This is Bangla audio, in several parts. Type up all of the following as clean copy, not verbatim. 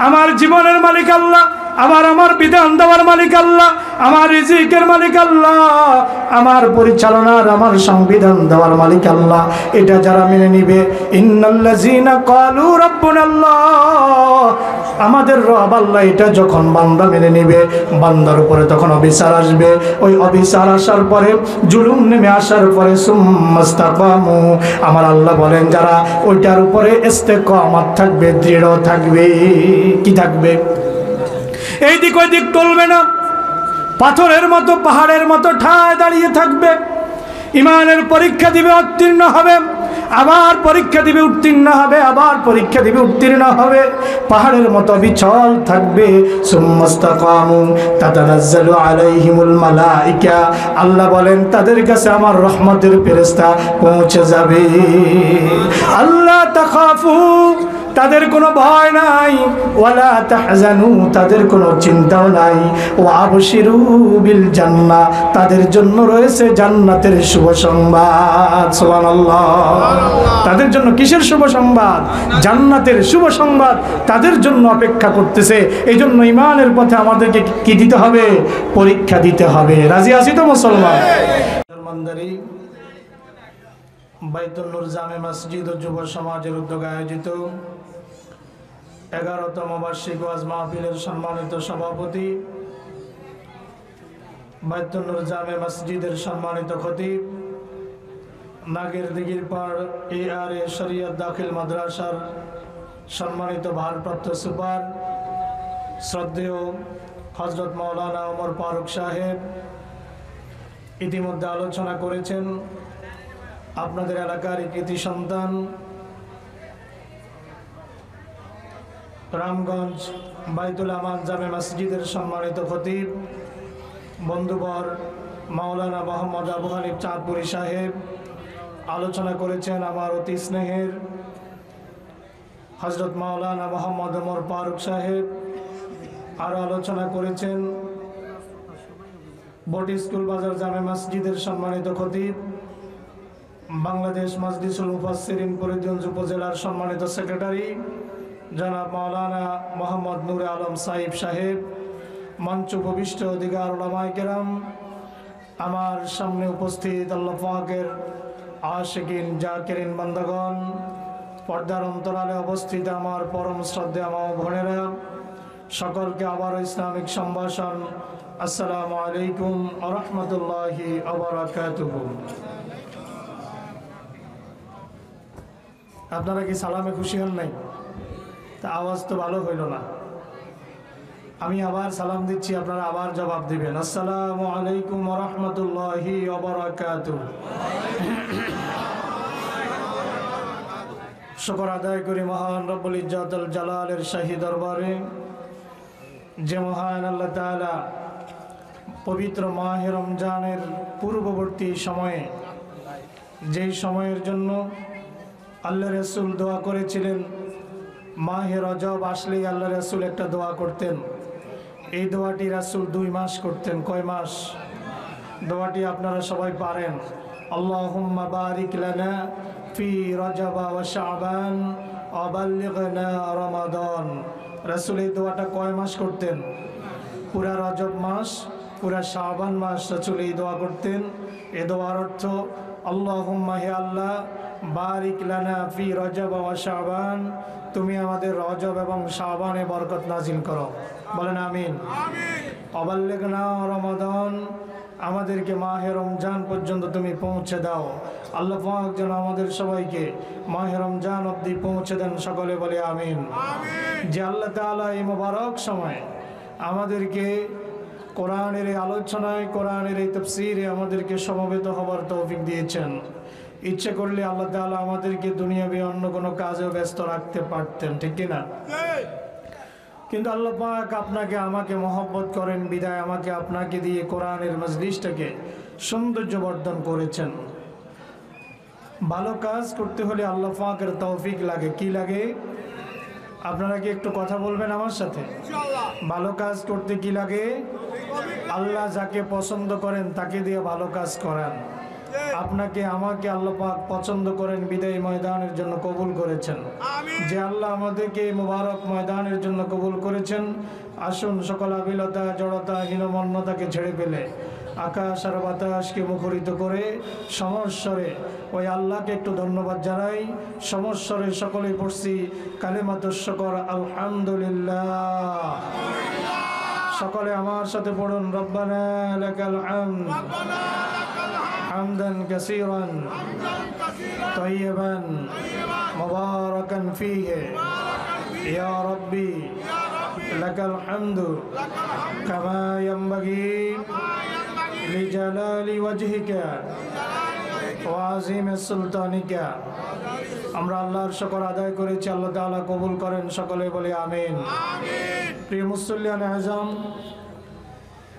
আমার জীবনের মালিক আল্লাহ, আমার বিধান দেওয়ার মালিক আল্লাহ, আমার রিজিকের মালিক আল্লাহ, আমার পরিচালনার, আমার সংবিধান দেওয়ার মালিক আল্লাহ। এটা যারা মেনে নিবে, ইন্নাল্লাযীনা ক্বালু রাব্বুনাল্লাহ, আমাদের রব আল্লাহ, এটা যখন বান্দা মেনে নিবে, বান্দার উপরে তখন অবিচার আসবে। ওই অবিচার আসার পরে, জুলুম নেমে আসার পরে, সুম্মাস্তাকামু, আমার আল্লাহ বলেন যারা ওইটার উপরে ইস্তেকামত থাকবে, দৃঢ় থাকবে, কি থাকবে? এই দিক ওই দিক টলবে না, পাথরের মতো, পাহাড়ের মতো ঠায় দাঁড়িয়ে থাকবে। ইমানের পরীক্ষা দিবে, উত্তীর্ণ হবে, আবার পরীক্ষা দিবে, উত্তীর্ণ হবে, আবার পরীক্ষা দিবে, উত্তীর্ণ হবে, পাহাড়ের মতো বিচল থাকবে। সুম্মাস্তাকামু তাতানাজ্জালু আলাইহিমুল মালাইকা, আল্লাহ বলেন তাদের কাছে আমার রহমতের ফেরেশতা পৌঁছে যাবে। আল্লাহ তাখাফু, তাদের কোনো ভয় নাই, ওয়ালা তাহজানু, তাদের কোনো চিন্তাও নাই, ওয়া আবশিরু বিল জান্নাহ, তাদের জন্য রয়েছে জান্নাতের শুভ সংবাদ। সুবহানাল্লাহ। তাদের জন্য কিসের শুভ সংবাদ? জান্নাতের শুভ সংবাদ তাদের জন্য অপেক্ষা করতেছে। এই জন্য ইমানের পথে আমাদেরকে কি দিতে হবে? পরীক্ষা দিতে হবে। রাজি আছি তো মুসলমান? বাইতুল নূর জামে মসজিদ ও যুব সমাজের উদ্যোগে আয়োজিত 11তম বার্ষিক ওয়াজ মাহফিলের সম্মানিত সভাপতি, বাইতুল নূর জামে মসজিদের সম্মানিত খতিব, নাগের দিঘির পাড় ARA শরিয়ত দাখিল মাদ্রাসার সম্মানিত ভারপ্রাপ্ত সুপার, শ্রদ্ধেয় হযরত মাওলানা ওমর ফারুক সাহেব ইতিমধ্যে আলোচনা করেছেন। আপনাদের এলাকার কৃতি সন্তান, রামগঞ্জ বাইতুল আমান জামে মসজিদের সম্মানিত খতিব বন্ধুবর মাওলানা মোহাম্মদ আবু হানিফ চাঁদপুরি সাহেব আলোচনা করেছেন। আমার অতি স্নেহের হযরত মাওলানা মোহাম্মদ ওমর ফারুক সাহেব আরও আলোচনা করেছেন। বটি স্কুল বাজার জামে মসজিদের সম্মানিত খতিব, বাংলাদেশ মাজলিসুল মুফাসসিরিন ফরিদগঞ্জ উপজেলার সম্মানিত সেক্রেটারি জনাব মাওলানা মোহাম্মদ নূরে আলম সাহিব সাহেব, মঞ্চ উপবিষ্ট অধিকার উলামায়ে কেরাম, আমার সামনে উপস্থিত আল্লাহ পাকের আশিকিন জাকিরিন বান্দাগণ, পর্দার অন্তরালে অবস্থিত আমার পরম শ্রদ্ধেয় মা বোনেরা, সকলকে আবারও ইসলামিক সম্ভাষণ আসসালামু আলাইকুম ওয়া রাহমাতুল্লাহি ওয়া বারাকাতুহু। আপনারা কি সালামে খুশি হন নাই? তা আওয়াজ তো ভালো হইল না। আমি আবার সালাম দিচ্ছি, আপনারা আবার জবাব দিবেন। আসসালামু আলাইকুম ওয়া রাহমাতুল্লাহি ওয়া বারাকাতুহু। শুকর আদায় করি মহান রব্বুল ইজ্জাতুল জালালের শাহী দরবারে, যে মহান আল্লাহ তাআলা পবিত্র মাহে রমজানের পূর্ববর্তী সময়ে, যেই সময়ের জন্য আল্লাহ রাসূল দোয়া করেছিলেন, মাহে রজব আসলেই আল্লাহ রাসূল একটা দোয়া করতেন। এই দোয়াটি রাসূল 2 মাস করতেন। কয় মাস? দোয়াটি আপনারা সবাই পারেন। আল্লাহুম্মা বারিক লানা ফি রজব ওয়া শাবান ওয়া বাল্লিগনা রমাদান। রাসূল এই দোয়াটা কয় মাস করতেন? পুরা রজব মাস, পুরা শাবান মাস রাসূল এই দোয়া করতেন। এই দোয়ার অর্থ, আল্লাহুম্মা, হে আল্লাহ, বারিক লানা ফি রজব ওয়া শাবান, তুমি আমাদের রজব এবং শাবানে বরকত নাজিল করো। বলেন আমিন। অবাল্লিগনা রমাদান, আমাদেরকে মাহে রমজান পর্যন্ত তুমি পৌঁছে দাও। আল্লাহ পাক যেন আমাদের সবাইকে মাহে রমজান অবধি পৌঁছে দেন। সকলে বলে আমিন। যে আল্লাহ তাআলা এই মোবারক সময় আমাদেরকে কোরআনের এই আলোচনায়, কোরআনের এই তাফসীরে আমাদেরকে সমবেত হবার তৌফিক দিয়েছেন। ইচ্ছে করলে আল্লাহ তাআলা আমাদেরকে দুনিয়াবি অন্য কোনো কাজেও ব্যস্ত রাখতে পারতেন, ঠিক কিনা? কিন্তু আল্লাহ পাক আপনাকে আমাকে মহব্বত করেন বিদায় আমাকে আপনাকে দিয়ে কোরআনের মজলিসটাকে সৌন্দর্যবর্ধন করেছেন। ভালো কাজ করতে হলে আল্লাহ পাকের তৌফিক লাগে। কি লাগে? আপনারা কি একটু কথা বলবেন আমার সাথে? ভালো কাজ করতে কি লাগে? আল্লাহ যাকে পছন্দ করেন তাকে দিয়ে ভালো কাজ করান। আপনাকে আমাকে আল্লাহ পাক পছন্দ করেন, বিদায়ী ময়দানের জন্য কবুল করেছেন। যে আল্লাহ আমাদেরকে মোবারক ময়দানের জন্য কবুল করেছেন, আসুন সকল আবিলতা, জড়তা, হীনমন্যতাকে ছেড়ে ফেলে আকাশ আর বাতাসকে মুখরিত করে সমস্বরে ওই আল্লাহকে একটু ধন্যবাদ জানাই। সমস্বরে সকলেই পড়ছি কালিমাতুশ শুকর, আলহামদুলিল্লাহ। সকলে আমার সাথে পড়ুন, রব্বানা লাকাল হামদ হামদান কাসীরান তাইয়িবান মুবারাকান ফীহি ইয়া রাব্বি লাকাল হামদু কামা ইয়ানবাগি লিজালালি ওয়াজহিকা ওয়া আযীমি সুলতানিকা। আমরা আল্লাহর শুকর আদায় করেছি, আল্লাহ তাআলা কবুল করেন, সকলে বলি আমিন। প্রিয় মুসল্লিয়ান আযম,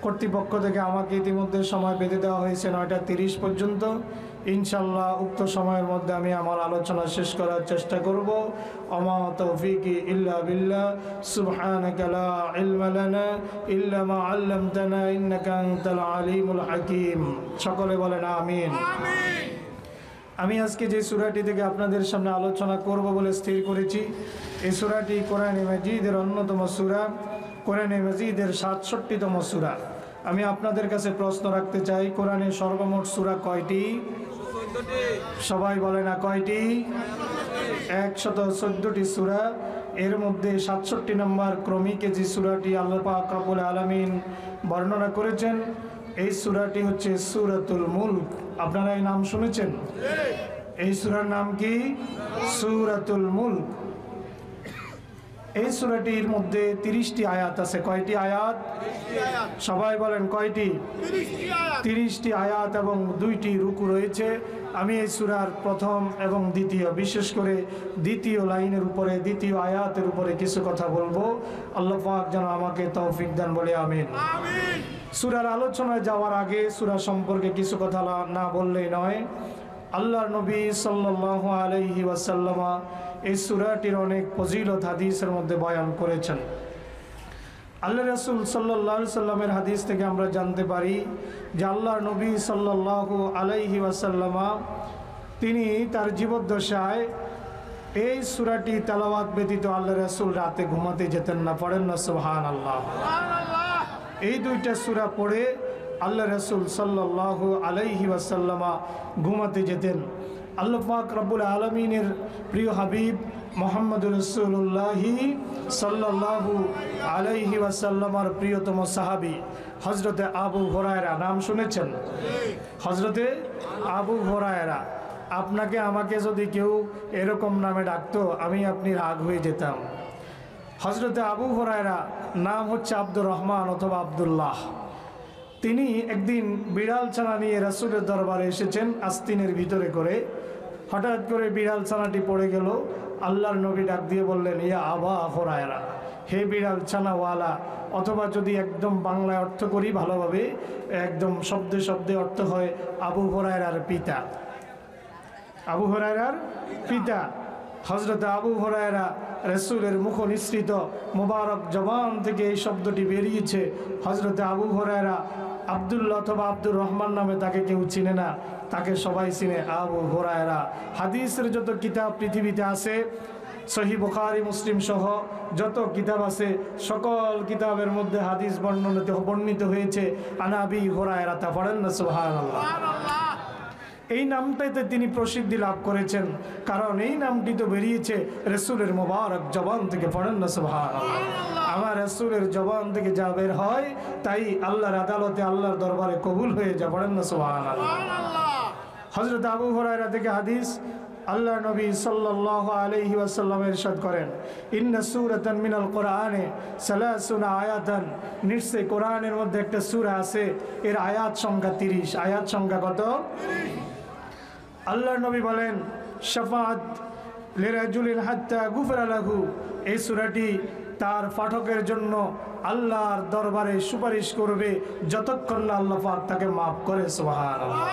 কর্তৃপক্ষ থেকে আমাকে ইতিমধ্যে সময় বেঁধে দেওয়া হয়েছে 9:30 পর্যন্ত। ইনশাল্লাহ উক্ত সময়ের মধ্যে আমি আমার আলোচনা শেষ করার চেষ্টা করব। ওমা তৌফিকি ইল্লা বিল্লাহ, সুবহানাকা লা ইলমা লানা ইল্লা মা আল্লামতানা ইন্নাকা আনতাল আলিমুল হাকিম। সকলে বলেন আমিন। আমি আজকে যে সূরাটি থেকে আপনাদের সামনে আলোচনা করব বলে স্থির করেছি, এই সূরাটি কোরআনে মাজিদের অন্যতম সূরা, কোরআনে মাজিদের 67তম সূরা। আমি আপনাদের কাছে প্রশ্ন রাখতে চাই, কোরআনে সর্বমোট সূরা কয়টি? সবাই বলে না কয়টি? 114টি সূরা। এর মধ্যে 67 নম্বর ক্রমিকে যে সূরাটি আল্লাহ পাক রব্বুল আলামিন বর্ণনা করেছেন, এই সূরাটি হচ্ছে সূরাতুল মুলক। আপনারা এই নাম শুনেছেন? এই সূরার নাম কি? সূরাতুল মুলক। এই সূরাটির মধ্যে 30টি আয়াত আছে। কয়টি আয়াত? সবাই বলেন কয়টি? 30টি আয়াত এবং 2টি রুকু রয়েছে। আমি এই সূরার প্রথম এবং দ্বিতীয়, বিশেষ করে দ্বিতীয় লাইনের উপরে, দ্বিতীয় আয়াতের উপরে কিছু কথা বলবো। আল্লাহ পাক যেন আমাকে তৌফিক দান, বলে আমিন। সূরার আলোচনায় যাওয়ার আগে সূরা সম্পর্কে কিছু কথা না বললেই নয়। আল্লাহর নবী সাল্লাল্লাহু আলাইহি ওয়াসাল্লাম এই সূরাটির অনেক ফজিলত হাদিসের মধ্যে বয়ান করেছেন। আল্লাহ রাসূল সাল্লাল্লাহু আলাইহি সাল্লামের হাদিস থেকে আমরা জানতে পারি যে আল্লাহর নবী সাল্লাল্লাহু আলাইহি ওয়াসাল্লাম তিনি তার জীবদ্দশায় এই সূরাটি তেলাওয়াত ব্যতীত আল্লাহ রাসূল রাতে ঘুমাতে যেতেন না। পড়েন না সুবহানাল্লাহ। এই দুইটা সূরা পড়ে আল্লাহ রাসূল সাল্লাল্লাহু আলাইহি ওয়াসাল্লাম ঘুমাতে যেতেন। আল্লাহ পাক রব্বুল আলামিনের প্রিয় হাবিব মুহাম্মদুর রাসূলুল্লাহ সাল্লাল্লাহু আলাইহি ওয়াসাল্লামের প্রিয়তম সাহাবী হযরতে আবু হুরায়রা, নাম শুনেছেন? হযরতে আবু হুরায়রা। আপনাকে আমাকে যদি কেউ এরকম নামে ডাকতো, আমি আপনি রাগ হয়ে যেতাম। হযরতে আবু হুরায়রা নাম হচ্ছে আব্দুর রহমান অথবা আব্দুল্লাহ। তিনি একদিন বিড়াল ছানা নিয়ে রাসূলের দরবারে এসেছেন আস্তিনের ভিতরে করে। হঠাৎ করে বিড়াল ছানাটি পড়ে গেল। আল্লাহর নবী ডাক দিয়ে বললেন, ইয়া আবা হুরায়রা, হে বিড়াল ছানাওয়ালা, অথবা যদি একদম বাংলায় অর্থ করি ভালোভাবে, একদম শব্দে শব্দে অর্থ হয় আবু হুরায়রার পিতা। আবু হুরায়রার পিতা হযরত আবু হুরায়রা রাসূলের মুখ নিঃসৃত মোবারক জবান থেকে এই শব্দটি বেরিয়েছে। হযরত আবু হুরায়রা আব্দুল্লাহ অথবা আব্দুর রহমান নামে তাকে কেউ চিনে না, তাকে সবাই চিনে আবু হুরায়রা। হাদিসের যত কিতাব পৃথিবীতে আছে, সহিহ বুখারী মুসলিম সহ যত কিতাব আছে, সকল কিতাবের মধ্যে হাদিস বর্ণিত হয়েছে আনা আবি হুরায়রা। তা পড়েন না সুবহানাল্লাহ। এই নামটাতে তিনি প্রসিদ্ধি লাভ করেছেন, কারণ এই নামটি তো বেরিয়েছে রাসূলের মোবারক জবান থেকে। পড়েন না সুবহানাল্লাহ। আমার রাসূলের জবান থেকে যা বের হয় তাই আল্লাহর আদালতে, আল্লাহর দরবারে কবুল হয়ে যায়। পড়েন না সুবহানাল্লাহ। হযরত আবু হুরায়রা থেকে হাদিস, আল্লাহ নবী সাল্লাল্লাহু আলাইহি ওয়াসাল্লাম ইরশাদ করেন, ইন্না সূরাতান মিনাল কোরআনে সালাসুনা আয়াতান, নিশ্চয় কোরআনের মধ্যে একটা সূরা আছে, এর আয়াত সংখ্যা 30। আয়াত সংখ্যা কত? 30। আল্লাহর নবী বলেন, শাফাআত লিরাজুলিন হাত্তা গুফিরা লাহু, এই সূরাটি তার পাঠকের জন্য আল্লাহর দরবারে সুপারিশ করবে যতক্ষণ না আল্লাহ পাক তাকে মাফ করে। সুবহানাল্লাহ।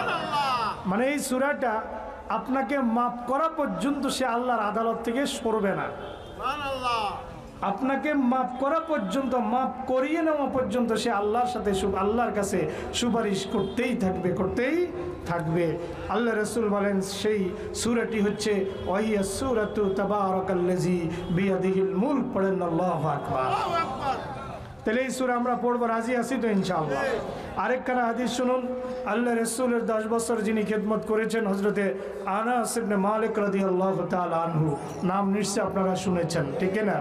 মানে এই সূরাটা আপনাকে মাফ করা পর্যন্ত সে আল্লাহর আদালত থেকে সরবে না। আপনাকে মাফ করা পর্যন্ত, মাফ করিয়ে নেওয়া পর্যন্ত সে আল্লাহর সাথে আল্লাহর কাছে সুপারিশ করতেই থাকবে, করতেই থাকবে। আল্লাহ রাসূল বলেন সেই সূরাটি হচ্ছে ওয়াহিয়া সূরাতু তাবারাকাল্লাযী বিয়াদিহিল মুলক। পড়েন আল্লাহু আকবার। তাহলে এই সূরা আমরা পড়বো, রাজি আছি তো ইনশাআল্লাহ? আরেকখানা হাদিস শুনুন। আল্লাহ রাসূলের 10 বছর যিনি খেদমত করেছেন হযরতে আনাস ইবনে মালিক রাদিয়াল্লাহু তাআলা আনহু, নাম নিশ্চয় আপনারা শুনেছেন, ঠিক না?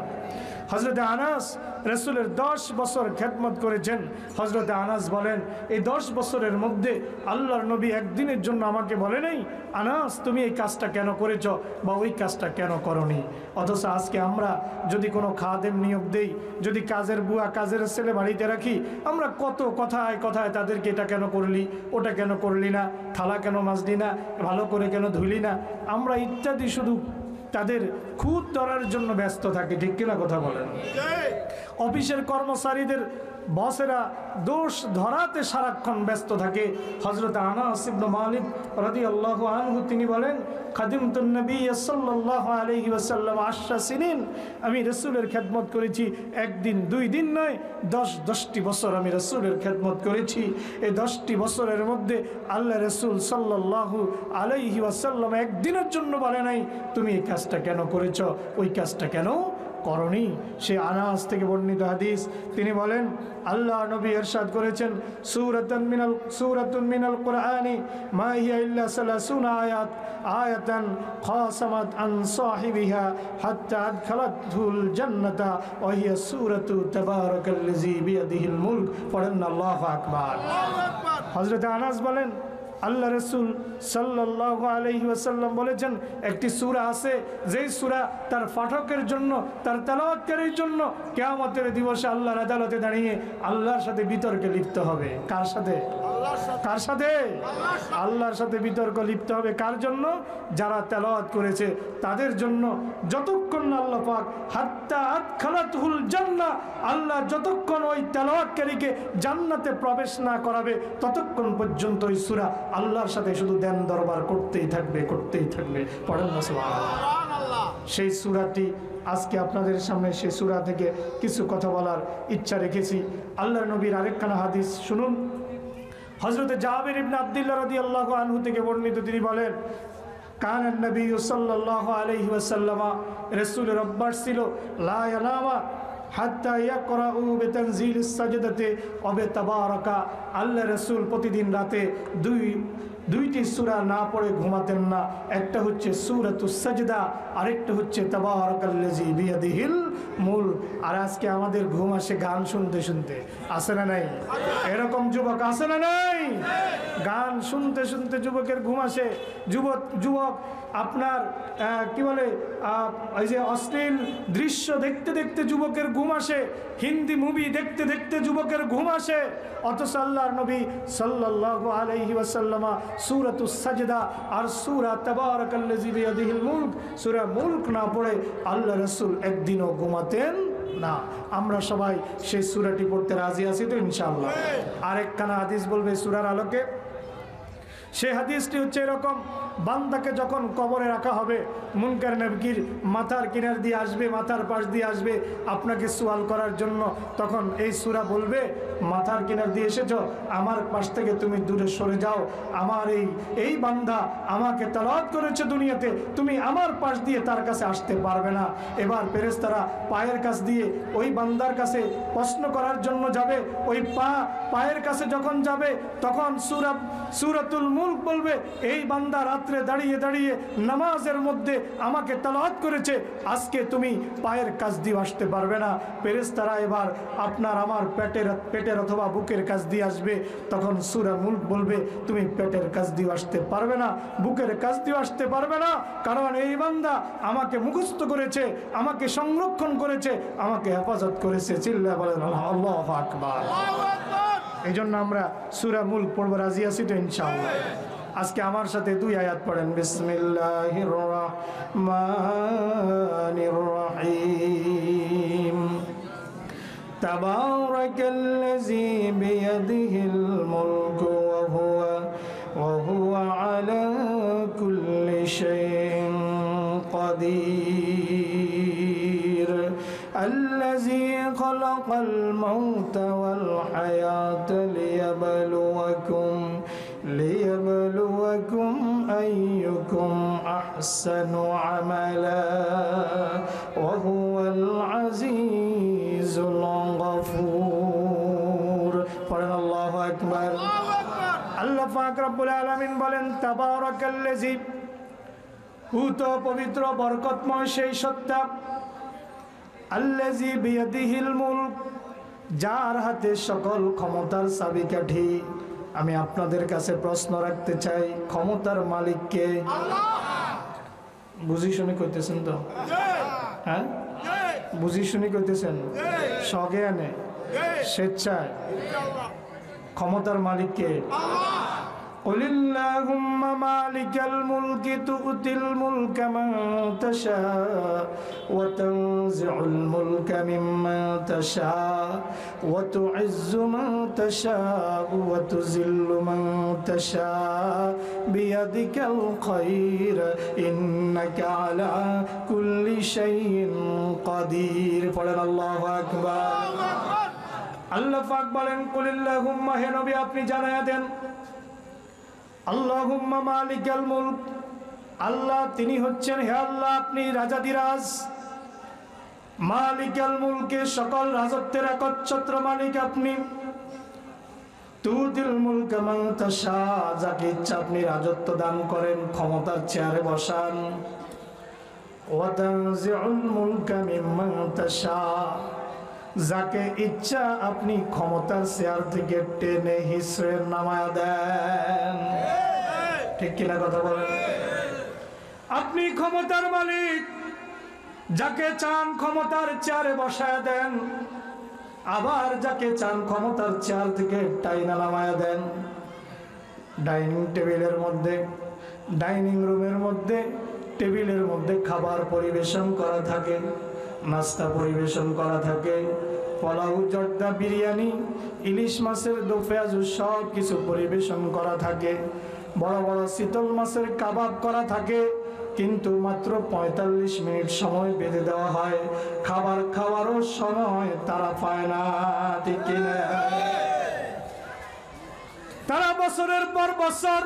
হযরতে আনাস রাসূলের 10 বছর খেদমত করেছেন। হযরতে আনাস বলেন এই 10 বছরের মধ্যে আল্লাহর নবী একদিনের জন্য আমাকে বলে নাই আনাস তুমি এই কাজটা কেন করেছ বা ওই কাজটা কেন করনি। অথচ আজকে আমরা যদি কোনো খাদেম নিয়োগ দেই, যদি কাজের বুয়া কাজের ছেলে বাড়িতে রাখি, আমরা কত কথায় কথায় তাদেরকে এটা কেন করলি, ওটা কেন করলি না, থালা কেন মাজলি না, ভালো করে কেন ধুলি না, আমরা ইত্যাদি শুধু তাদের খুঁত ধরার জন্য ব্যস্ত থাকে, ঠিক কিনা কথা বলেন? অফিসের কর্মচারীদের বসেরা দোষ ধরাতে সারাক্ষণ ব্যস্ত থাকে। হযরত আনাস ইবনে মালিক রাদিয়াল্লাহু আনহু তিনি বলেন খাদিমতুন নবী সাল্লাল্লাহু আলাইহি ওয়াসাল্লাম 10 সিনিন, আমি রাসূলের খেদমত করেছি, একদিন দুই দিন নয়, 10টি বছর আমি রাসূলের খেদমত করেছি। এই 10টি বছরের মধ্যে আল্লাহ রাসূল সাল্লাল্লাহু আলাইহি ওয়াসাল্লাম একদিনের জন্য বলে নাই তুমি এই কাজটা কেন করেছ, ওই কাজটা কেন করনি। সে আনাস থেকে বর্ণিত হাদিস, তিনি বলেন আল্লাহ নবী ইরশাদ করেছেন সূরাতুন মিনাল কুরআনি মা হিয়া ইল্লা 30 আয়াত আয়াতান খাসামাত আন সাহিবিহা হাত্তা আদখালাতুল জান্নাতা ওয়া হিয়া সূরাতু তাবারাকাল্লাযী বিয়াদিহিল মুলক। পড়েন আল্লাহু আকবার। হযরত আনাস বলেন আল্লাহ রাসূল সাল্লাল্লাহু আলাইহি ওয়াসাল্লাম বলেছেন একটি সূরা আছে যেই সূরা তার পাঠকের জন্য, তার তেলাওয়াতকারীর জন্য কিয়ামতের দিবসে আল্লাহর আদালতে দাঁড়িয়ে আল্লাহর সাথে বিতর্কে লিপ্ত হবে। কার সাথে? কার সাথে? আল্লাহর সাথে বিতর্ক লিপ্ত হবে। কার জন্য? যারা তেলাওয়াত করেছে তাদের জন্য। যতক্ষণ আল্লাহ পাক হাত্তা আদখালাতুল জান্নাহ, আল্লাহ যতক্ষণ ওই তেলাওয়াতকারীকে জান্নাতে প্রবেশ না করাবে ততক্ষণ পর্যন্ত ওই সূরা আল্লাহর সাথে শুধু দেন দরবার করতেই থাকবে, করতেই থাকবে। পড়েন না সুবহানাল্লাহ। সেই সূরাটি আজকে আপনাদের সামনে সেই সূরা থেকে কিছু কথা বলার ইচ্ছা রেখেছি। আল্লাহর নবীর আরেকখানা হাদিস শুনুন। হযরতে জাবির ইবনে আব্দুল্লাহ রাদিয়াল্লাহু আনহু থেকে বর্ণিত, তিনি বলেন কানান নবী সাল্লাল্লাহু আলাইহি ওয়াসাল্লাম, রাসূলের অভ্যাস ছিল লা ইয়ানামা হাত্তা ইয়াকরাউ বিতানজিলিস সাজদাতে ওয়া বিতাবারাকা, আল্লাহ রাসূল প্রতিদিন রাতে দুইটি সূরা না পড়ে ঘুমাতেন না। একটা হচ্ছে সূরাতুস সাজদা, আরেকটা হচ্ছে তাবারাকাল্লাযী বিয়াদিহিল মুলক। আর আজকে আমাদের ঘুম আসে গান শুনতে শুনতে, আছে না নাই? এরকম যুবক আছে না নাই? গান শুনতে শুনতে যুবকের ঘুম আসে। যুবক আপনার কি বলে ওই যে অশ্লীল দৃশ্য দেখতে দেখতে যুবকের ঘুম আসে, হিন্দি মুভি দেখতে দেখতে যুবকের ঘুম আসে। অথচ আল্লাহর নবী সাল্লাল্লাহু আলাইহি ওয়াসাল্লাম সূরাতুস সাজদা আর সূরা তাবারাকাল্লাযী বিয়াদিহিল মুলক, সূরা মুলক না পড়ে আল্লাহ রাসূল একদিনও ঘুমাতেন না। আমরা সবাই সেই সূরাটি পড়তে রাজি আছি তো ইনশাআল্লাহ? আরেকখানা হাদিস বলবে সূরার আলোকে। সেই হাদিসটি হচ্ছে এরকম, বান্দাকে যখন কবরে রাখা হবে মুনকার নাকির মাথার কিনার দিয়ে আসবে, মাথার পাশ দিয়ে আসবে আপনাকে সওয়াল করার জন্য, তখন এই সূরা বলবে মাথার কিনার দিয়ে এসেছো, আমার পাশ থেকে তুমি দূরে সরে যাও, আমার এই বান্দা আমাকে তেলাওয়াত করেছে দুনিয়াতে, তুমি আমার পাশ দিয়ে তার কাছে আসতে পারবে না। এবার ফেরেশতারা পায়ের কাছ দিয়ে ওই বান্দার কাছে প্রশ্ন করার জন্য যাবে। ওই পায়ের কাছে যখন যাবে তখন সূরাতুল মুলক বলবে এই বান্দা রাত্রে দাঁড়িয়ে দাঁড়িয়ে নামাজের মধ্যে আমাকে তেলাওয়াত করেছে, আজকে তুমি পায়ের কাছ দিয়ে আসতে পারবে না। ফেরেশতারা এবার আপনার আমার পেটের অথবা বুকের কাছ দিয়ে আসবে, তখন সূরা মুলক বলবে তুমি পেটের কাছ দিয়ে আসতে পারবে না, বুকের কাছ দিয়ে আসতে পারবে না, কারণ এই বান্দা আমাকে মুখস্থ করেছে, আমাকে সংরক্ষণ করেছে, আমাকে হেফাজত করেছে। চিল্লায়া বলেন আল্লাহু আকবার। এই জন্য আমরা সূরা মুলক পড়ব, রাজি আছি তো ইনশাআল্লাহ? আজকে আমার সাথে 2 আয়াত পড়েন। বিসমিল্লাহির রহমানির রহিম। তাবারাকাল্লাযী বিয়াদিহিল মুলকু ওয়া হুয়া আলা কুল্লি শাইইন কাদির। খালাকাল মাউতা ওয়াল হায়াতা লিয়াবলুয়াকুম আইয়ুকুম আহসানু আমালা ওয়া হুয়াল আজিজুল গফুর। পড়েন আল্লাহু আকবার। আল্লাহ পাক রব্বুল আলামিন বলেন, তাবারাকাল্লাযী, পূত পবিত্র বরকতময় সেই সত্তা, আল্লাযী বিয়াদিহিল মুলক, যার হাতে সকল ক্ষমতার চাবিকাঠি। আমি আপনাদের কাছে প্রশ্ন রাখতে চাই, ক্ষমতার মালিক কে? বুঝি শুনি কইতেছেন তো? হ্যাঁ, বুঝি শুনি কইতেছেন? সজ্ঞানে, স্বেচ্ছায়? ক্ষমতার মালিক কে? কুলিল্লাহুম্মা মালিকাল মুলকি তু'তিল মুলকা মান তাশা ওয়া তানজি'ুল মুলকা মিম্মান তাশা ওয়া তু'ইজ্জু মান তাশা ওয়া তুযিল্লু মান তাশা বিয়াদিকাল খায়র ইন্নাকা আলা কুল্লি শাইইন কাদির। পড়েন আল্লাহু আকবার। আল্লাহ পাক বলেন, কুলিল্লাহুম্মা, হে নবী আপনি জানায়া দেন, আল্লাহুম্মা মালিকাল মুলক, আল্লাহ তিনি হচ্ছেন, হে আল্লাহ আপনি রাজাধিরাজ। মালিকাল মুলকে, সকল রাজত্বের একচ্ছত্র মালিক আপনি। তুতিল মুলকা মান তাশা, যাকে ইচ্ছা আপনি রাজত্ব দান করেন, ক্ষমতার চেয়ারে বসান। ওয়া তানজিউল মুলকা মিম্মান তাশা, যাকে ইচ্ছা আপনি ক্ষমতার চেয়ার থেকে টেনে হিসড়ে নামায়া দেন। ঠিক কিনা কথা বলেন? আপনি ক্ষমতার মালিক, যাকে চান ক্ষমতার চেয়ারে বসায়া দেন, আবার যাকে চান ক্ষমতার চেয়ার থেকে টাইনা নামায়া দেন। ডাইনিং টেবিলের মধ্যে, ডাইনিং রুমের মধ্যে, টেবিলের মধ্যে খাবার পরিবেশন করা থাকে, নাস্তা পরিবেশন করা থাকে, পোলাও, জর্দা, বিরিয়ানি, ইলিশ মাছের দো পেঁয়াজু সব কিছু পরিবেশন করা থাকে। বড় বড় শীতল মাছের কাবাব করা থাকে, কিন্তু মাত্র ৪৫ মিনিট সময় বেঁধে দেওয়া হয়। খাবার খাওয়ারও সময় তারা পায় না। ঠিক কিনা? তারা বছরের পর বছর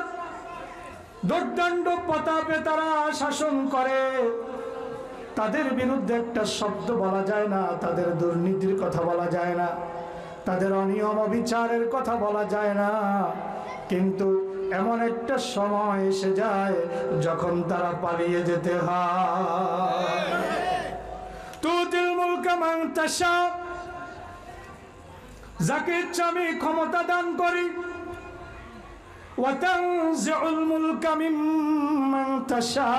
দুর্দণ্ড প্রতাপে তারা শাসন করে। তাদের বিরুদ্ধে একটা শব্দ বলা যায় না, তাদের দুর্নীতির কথা বলা যায় না, তাদের অনিয়ম অবিচারের কথা বলা যায় না। কিন্তু এমন একটা সময় এসে যায় যখন তারা পালিয়ে যেতে হয়। তুতিল মুলকা মান তাশা, যাকে ইচ্ছা আমি ক্ষমতা দান করি। ওয়া তানজিউল মুলকা মিম্মান তাশা,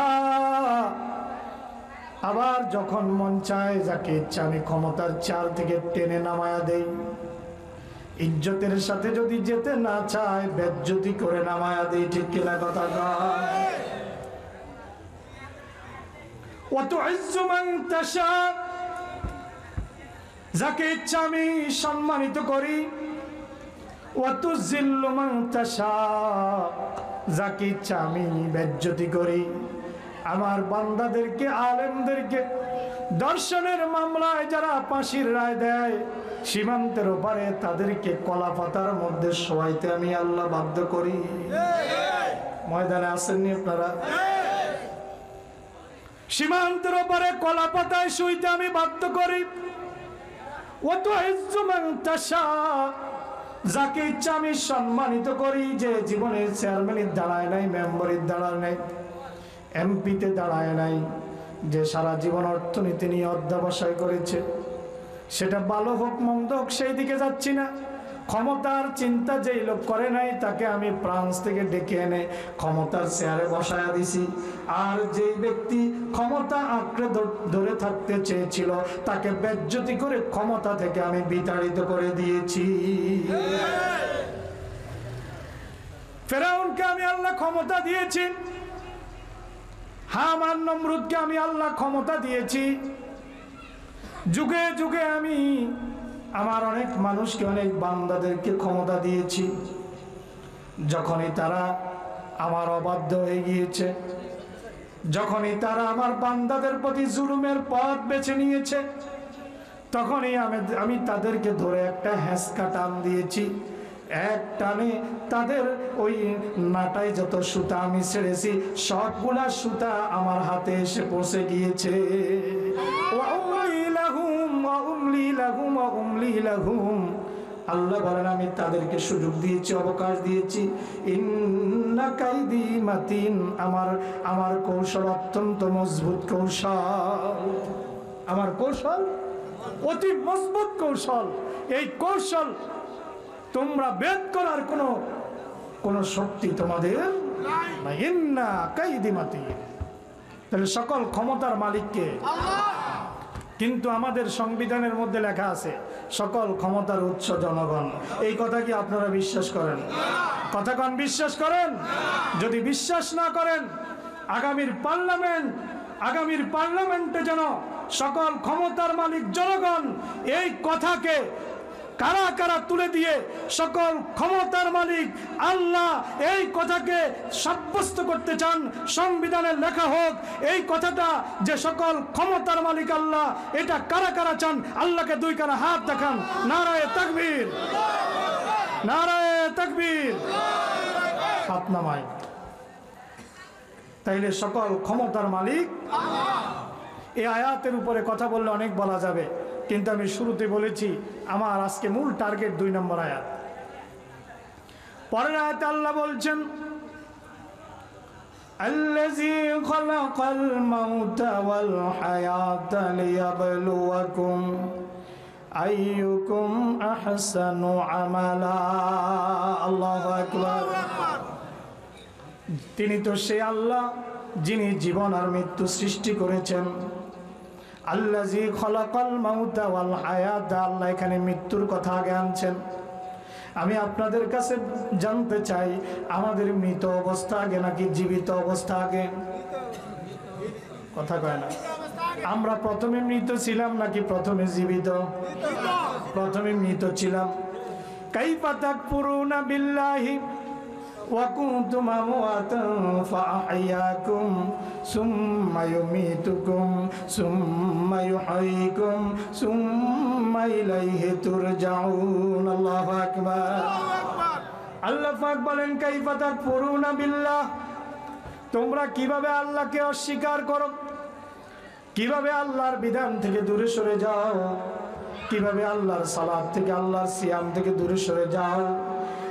আবার যখন মন চায় যাকে ইচ্ছা আমি ক্ষমতার চেয়ার থেকে টেনে নামায়া দেই। ইজ্জতের সাথে যদি যেতে না চায়, বেজ্জতি করে নামায়া দেই। ঠিক কিনা কথা কয়? ওয়া তুইজ্জু মান তাশা, যাকে ইচ্ছা আমি সম্মানিত করি। ওয়া তুযিল্লু মান তাশা, যাকে ইচ্ছা আমি বেজ্জতি করি। আমার বান্দাদেরকে, আলেমদেরকে দর্শনের মামলায় যারা ফাঁসির রায় দেয়, সীমান্তের ওপারে তাদেরকে কলা পাতার মধ্যে শোয়াইতে আমি আল্লাহ বাধ্য করি। ময়দানে আসেননি আপনারা? সীমান্তের ওপারে কলা পাতায় শুইতে আমি বাধ্য করি। ও তো যাকে ইচ্ছা আমি সম্মানিত করি। যে জীবনের চেয়ারম্যানের দাঁড়ায় নাই, মেম্বারের দাঁড়ায় নাই, এমপিতে দাঁড়ায় নাই, যে সারা জীবন অর্থনীতি নিয়ে অধ্যবসায় করেছে, সেটা ভালো হোক মন্দ হোক সেই দিকে যাচ্ছি না। ক্ষমতার চিন্তা যেই লোক করে নাই, তাকে আমি ফ্রান্স থেকে ডেকে এনে ক্ষমতার চেয়ারে বসায়া দিছি। আর যেই ব্যক্তি ক্ষমতা আঁকড়ে ধরে থাকতে চেয়েছিল, তাকে বেজ্জতি করে ক্ষমতা থেকে আমি বিতাড়িত করে দিয়েছি। ফেরাউনকে আমি আল্লাহ ক্ষমতা দিয়েছি, হামান নমরুদকে আমি আল্লাহ ক্ষমতা দিয়েছি। যুগে যুগে আমি আমার অনেক মানুষকে, অনেক বান্দাদেরকে ক্ষমতা দিয়েছি। যখনই তারা আমার অবাধ্য হয়ে গিয়েছে, যখনই তারা আমার বান্দাদের প্রতি জুলুমের পথ বেছে নিয়েছে, তখনই আমি তাদেরকে ধরে একটা হ্যাঁচকা টান দিয়েছি। এক টানে তাদের ওই নাটায় যত সুতা আমি ছেড়েছি সবগুলা সুতা আমার হাতে এসে পৌঁছে গিয়েছে। আল্লাহ বলেন আমি তাদেরকে সুযোগ দিয়েছি, অবকাশ দিয়েছি। ইন্না কাইদি মাতিন, আমার কৌশল অত্যন্ত মজবুত কৌশল। আমার কৌশল অতি মজবুত কৌশল। এই কৌশল তোমরা ভেদ করার কোনো শক্তি তোমাদের নাই। ইন্না কাইদি মাতিন, তাহলে সকল ক্ষমতার মালিককে আল্লাহ। কিন্তু আমাদের সংবিধানের মধ্যে লেখা আছে সকল ক্ষমতার উৎস জনগণ। এই কথা কি আপনারা বিশ্বাস করেন? কথা কোন বিশ্বাস করেন? যদি বিশ্বাস না করেন, আগামীর পার্লামেন্টে যেন সকল ক্ষমতার মালিক জনগণ, এই কথাকে কারা কারা তুলে দিয়ে সকল ক্ষমতার মালিক আল্লাহ এই কথাকে সাব্যস্ত করতে চান, সংবিধানে লেখা হোক এই কথাটা যে সকল ক্ষমতার মালিক আল্লাহ, এটা কারা কারা চান? আল্লাহকে দুই কানা হাত দেখান। নারায়ে তাকবীর, নারায়ে তাকবীর। হাত নামায়। তাইলে সকল ক্ষমতার মালিক আল্লাহ। এই আয়াতের উপরে কথা বললে অনেক বলা যাবে, কিন্তু আমি শুরুতে বলেছি আমার আজকে মূল টার্গেট 2 নম্বর আয়াত। পরের আয়াতে আল্লাহ বলছেন আল্লাযী খালাকাল মাউতা ওয়াল হায়াতা লিয়াবলুয়াকুম আইয়ুকুম আহসানু আমালা। আল্লাহু আকবার। তিনি তো সেই আল্লাহ যিনি জীবন আর মৃত্যু সৃষ্টি করেছেন। আল্লাযী খালাকাল মাউতা ওয়াল হায়াতা, আল্লাহ এখানে মৃত্যুর কথা আগে আনছেন। আমি আপনাদের কাছে জানতে চাই আমাদের মৃত অবস্থা আগে নাকি জীবিত অবস্থা আগে? কথা কয় না। আমরা প্রথমে মৃত ছিলাম নাকি প্রথমে জীবিত? প্রথমে মৃত ছিলাম। কাইফা তাকফুরুনা বিল্লাহি ওয়া কুনতুম আমওয়াতান ফাআহইয়াকুম সুম্মা ইউমীতুকুম সুম্মা ইউহয়িকুম সুম্মা ইলাইহি তুরজাউন। আল্লাহু আকবার। আল্লাহ পাক বলেন কাইফা তাকফুরুনা বিল্লাহ, তোমরা কিভাবে আল্লাহকে অস্বীকার করো, কিভাবে আল্লাহর বিধান থেকে দূরে সরে যাও, কিভাবে আল্লাহর সালাত থেকে আল্লাহর সিয়াম থেকে দূরে সরে যাও,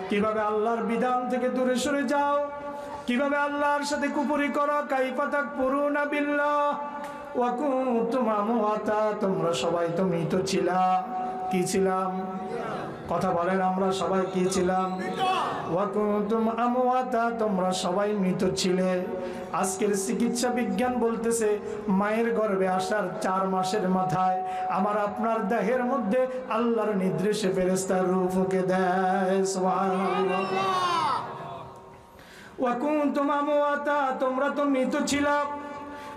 কিভাবে আল্লাহর বিধান থেকে দূরে সরে যাও, কিভাবে আল্লাহর সাথে কুফরি করো। কাইফা তাকফুরুনা বিল্লাহ ওয়া কুনতুম আমওয়াতা, তোমরা সবাই তো মৃত ছিলা। কি ছিলাম? কথা বলেন, আমরা সবাই কি ছিলাম? ওয়া কুনতুম আমওয়াতা, তোমরা সবাই মৃত ছিলে। আজকের চিকিৎসা বিজ্ঞান বলতেছে মায়ের গর্ভে আসার 4 মাসের মাথায় আমার আপনার দেহের মধ্যে আল্লাহর নির্দেশে ফেরেশতার রূহ ফুঁকে দেয়। সুবহানাল্লাহ। ওয়া কুনতুম আমওয়াতা, তোমরা তো মৃত ছিলা।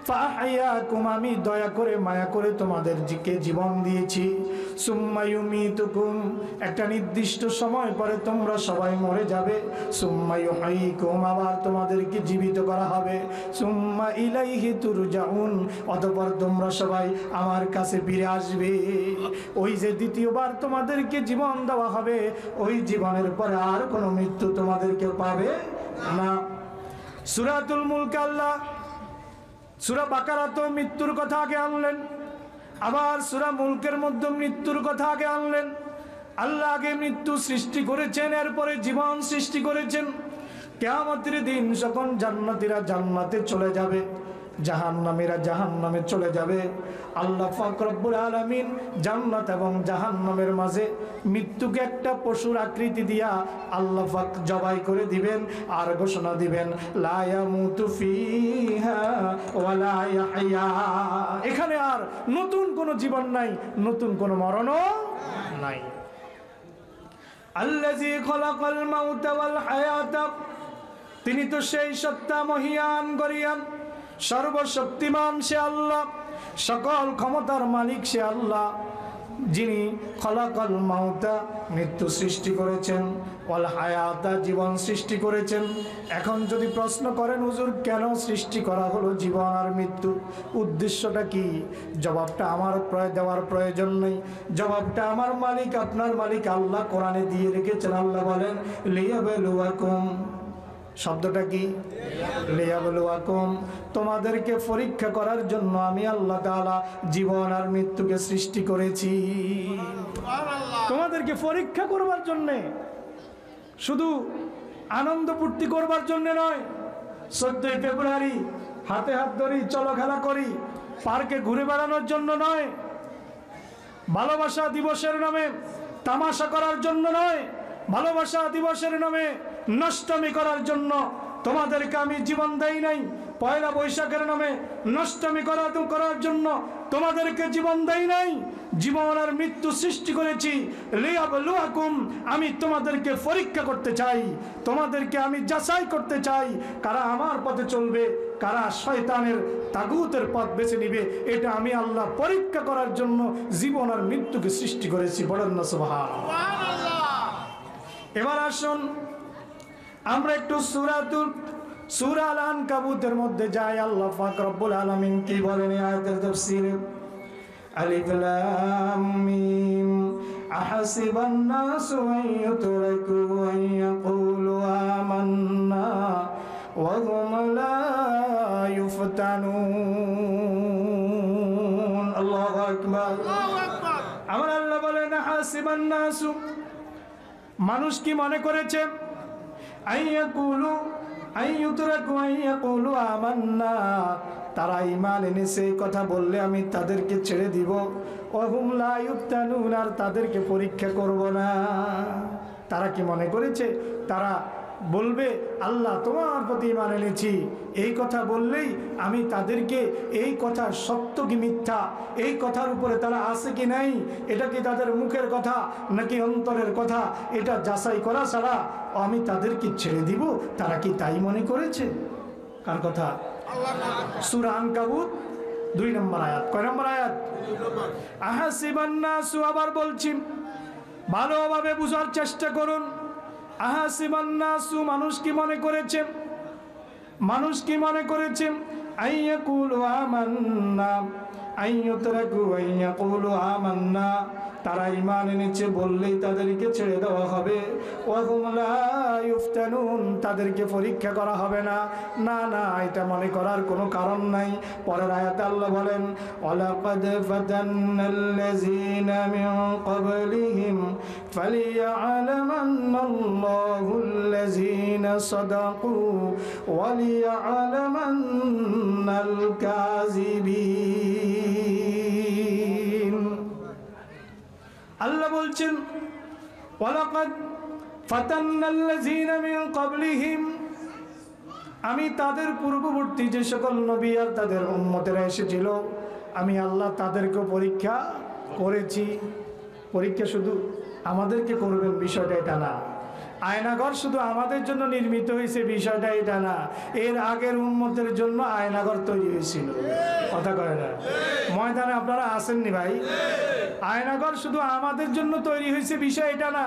ফাআহইয়াকুম, আমি দয়া করে মায়া করে তোমাদেরকে জীবন দিয়েছি। সুম্মা ইউমীতুকুম, একটা নির্দিষ্ট সময় পরে তোমরা সবাই মরে যাবে। সুম্মা ইউহয়িকুম, আবার তোমাদেরকে জীবিত করা হবে। সুম্মা ইলাইহি তুরজাউন, অতঃপর তোমরা সবাই আমার কাছে ফিরে আসবে। ওই যে দ্বিতীয়বার তোমাদেরকে জীবন দেওয়া হবে, ওই জীবনের পরে আর কোনো মৃত্যু তোমাদেরকে পাবে না। সূরাতুল মুলক আল্লাহ সূরা বাকারা তো মৃত্যুর কথা আগে আনলেন, আবার সূরা মুলকের মধ্যে মৃত্যুর কথা আগে আনলেন। আল্লাহ আগে মৃত্যু সৃষ্টি করেছেন, এরপরে জীবন সৃষ্টি করেছেন। কিয়ামতের দিন যখন জান্নাতীরা জান্নাতে চলে যাবে, জাহান্নামীরা জাহান্নামে চলে যাবে, আল্লাহ পাক রব্বুল আলামিন জান্নাত এবং জাহান্নামের মাঝে মৃত্যুকে একটা পশুর আকৃতি দিয়া আল্লাহ পাক জবাই করে দিবেন আর ঘোষণা দিবেন লা ইয়ামুতু ফিহা ওয়া লা ইয়াহইয়া। এখানে আর নতুন কোনো জীবন নাই, নতুন কোনো মরণও নাই। আল্লাযী খালাকাল মাউতা ওয়াল হায়াতা, তিনি তো সেই সত্তা মহিয়ান গরিয়ান, সর্বশক্তিমান সে আল্লাহ, সকল ক্ষমতার মালিক সে আল্লাহ। যিনি খলাকাল মাউতা মৃত্যু সৃষ্টি করেছেন, ওয়াল হায়াতা জীবন সৃষ্টি করেছেন। এখন যদি প্রশ্ন করেন হুজুর কেন সৃষ্টি করা হলো জীবন আর মৃত্যু, উদ্দেশ্যটা কি, জবাবটা আমার দেওয়ার প্রয়োজন নেই। জবাবটা আমার মালিক, আপনার মালিক আল্লাহ কোরআনে দিয়ে রেখেছেন। আল্লাহ বলেন লিয়াবলুয়াকুম, শব্দটা কি? লিয়াবলুয়াকুম, তোমাদেরকে পরীক্ষা করার জন্য আমি আল্লাহ তাআলা জীবন আর মৃত্যুকে সৃষ্টি করেছি। তোমাদেরকে পরীক্ষা করবার জন্যে, শুধু আনন্দ ফুর্তি করবার জন্য নয়। 14 ফেব্রুয়ারি হাতে হাত ধরি, চলো খেলা করি, পার্কে ঘুরে বেড়ানোর জন্য নয়। ভালোবাসা দিবসের নামে তামাশা করার জন্য নয়। ভালোবাসা দিবসের নামে নষ্টমী করার জন্য তোমাদেরকে আমি জীবন দেই নাই। পয়লা বৈশাখের নামে নষ্টমী করার জন্য তোমাদেরকে জীবন দেই নাই। জীবন আর মৃত্যু সৃষ্টি করেছি লিয়াবলুয়াকুম, আমি তোমাদেরকে পরীক্ষা করতে চাই, তোমাদেরকে আমি যাচাই করতে চাই কারা আমার পথে চলবে, কারা শয়তানের তাগুতের পথ বেছে নিবে। এটা আমি আল্লাহ পরীক্ষা করার জন্য জীবন আর মৃত্যুকে সৃষ্টি করেছি। বলেন না সুবহানাল্লাহ। এবার আসুন আমরা একটু সূরা আল আনকাবুতের মধ্যে যাই। আল্লাহ পাক রব্বুল আলামিন কি বলেন এই আয়াতের তাফসীরে? আলিফ লাম মিম আহাসিবান নাসু আন ইউতরাকু আন ইয়াকুলু আমান্না ওয়া হুম লা ইফতানুন। আল্লাহু আকবার, আল্লাহু আকবার। আমার আল্লাহ বলেন আহাসিবান নাসু, মানুষ কি মনে করেছে, তারা ঈমান এনেছে কথা বললে আমি তাদেরকে ছেড়ে দিব, ওয়াহুম লা ইফতানুন, আর তাদেরকে পরীক্ষা করব না। তারা কি মনে করেছে তারা বলবে আল্লাহ তোমার প্রতি ঈমান এনেছি, এই কথা বললেই আমি তাদেরকে এই কথা সত্য কি মিথ্যা, এই কথার উপরে তারা আছে কি নাই, এটা কি তাদের মুখের কথা নাকি অন্তরের কথা, এটা যাচাই করা ছাড়া আমি তাদেরকে ছেড়ে দিব? তারা কি তাই মনে করেছে? কার কথা? সূরা আনকাবুত 2 নম্বর আয়াত। কয় নম্বর আয়াত? আহাসিবান নাসু, আবার বলছি ভালোভাবে বুঝার চেষ্টা করুন। আহাসিবান নাসু, মানুষ কি মনে করেছে, মানুষ কি মনে করেছে আইয়াকুলু আমান্না আইয়ুতরাকু আইয়াকুলু আমান্না, তারা ঈমান এনেছে বললেই তাদেরকে ছেড়ে দেওয়া হবে, ওয়া হুম লা ইফতানুন, তাদেরকে পরীক্ষা করা হবে না। না না, এটা মনে করার কোনো কারণ নাই। পরের আয়াতে আল্লাহ বলেন ওয়ালাকাদ ফাতান্নাল্লাযীনা মিন ক্বাবলিহিম ফালিয়া'লামান্নাল্লাহুল্লাযীনা সাদাকু ওয়া লিয়া'লামান্নাল কাযিবিন। আল্লাহ বলছেন ওয়ালাকাদ ফাতান্নাল্লাযীনা মিন ক্বাবলিহিম, আমি তাদের পূর্ববর্তী যে সকল নবী আর তাদের উম্মতেরা এসেছিল আমি আল্লাহ তাদেরকে পরীক্ষা করেছি। পরীক্ষা শুধু আমাদেরকে করবেন বিষয়টা এটা না, আয়নাঘর শুধু আমাদের জন্য নির্মিত হয়েছে বিষয়টা এটা না, এর আগের উম্মতের জন্য আয়নাঘর তৈরি হয়েছিল। কথা কয় না? ময়দানে আপনারা আসেননি ভাই? আয়নাঘর শুধু আমাদের জন্য তৈরি হয়েছে বিষয় এটা না,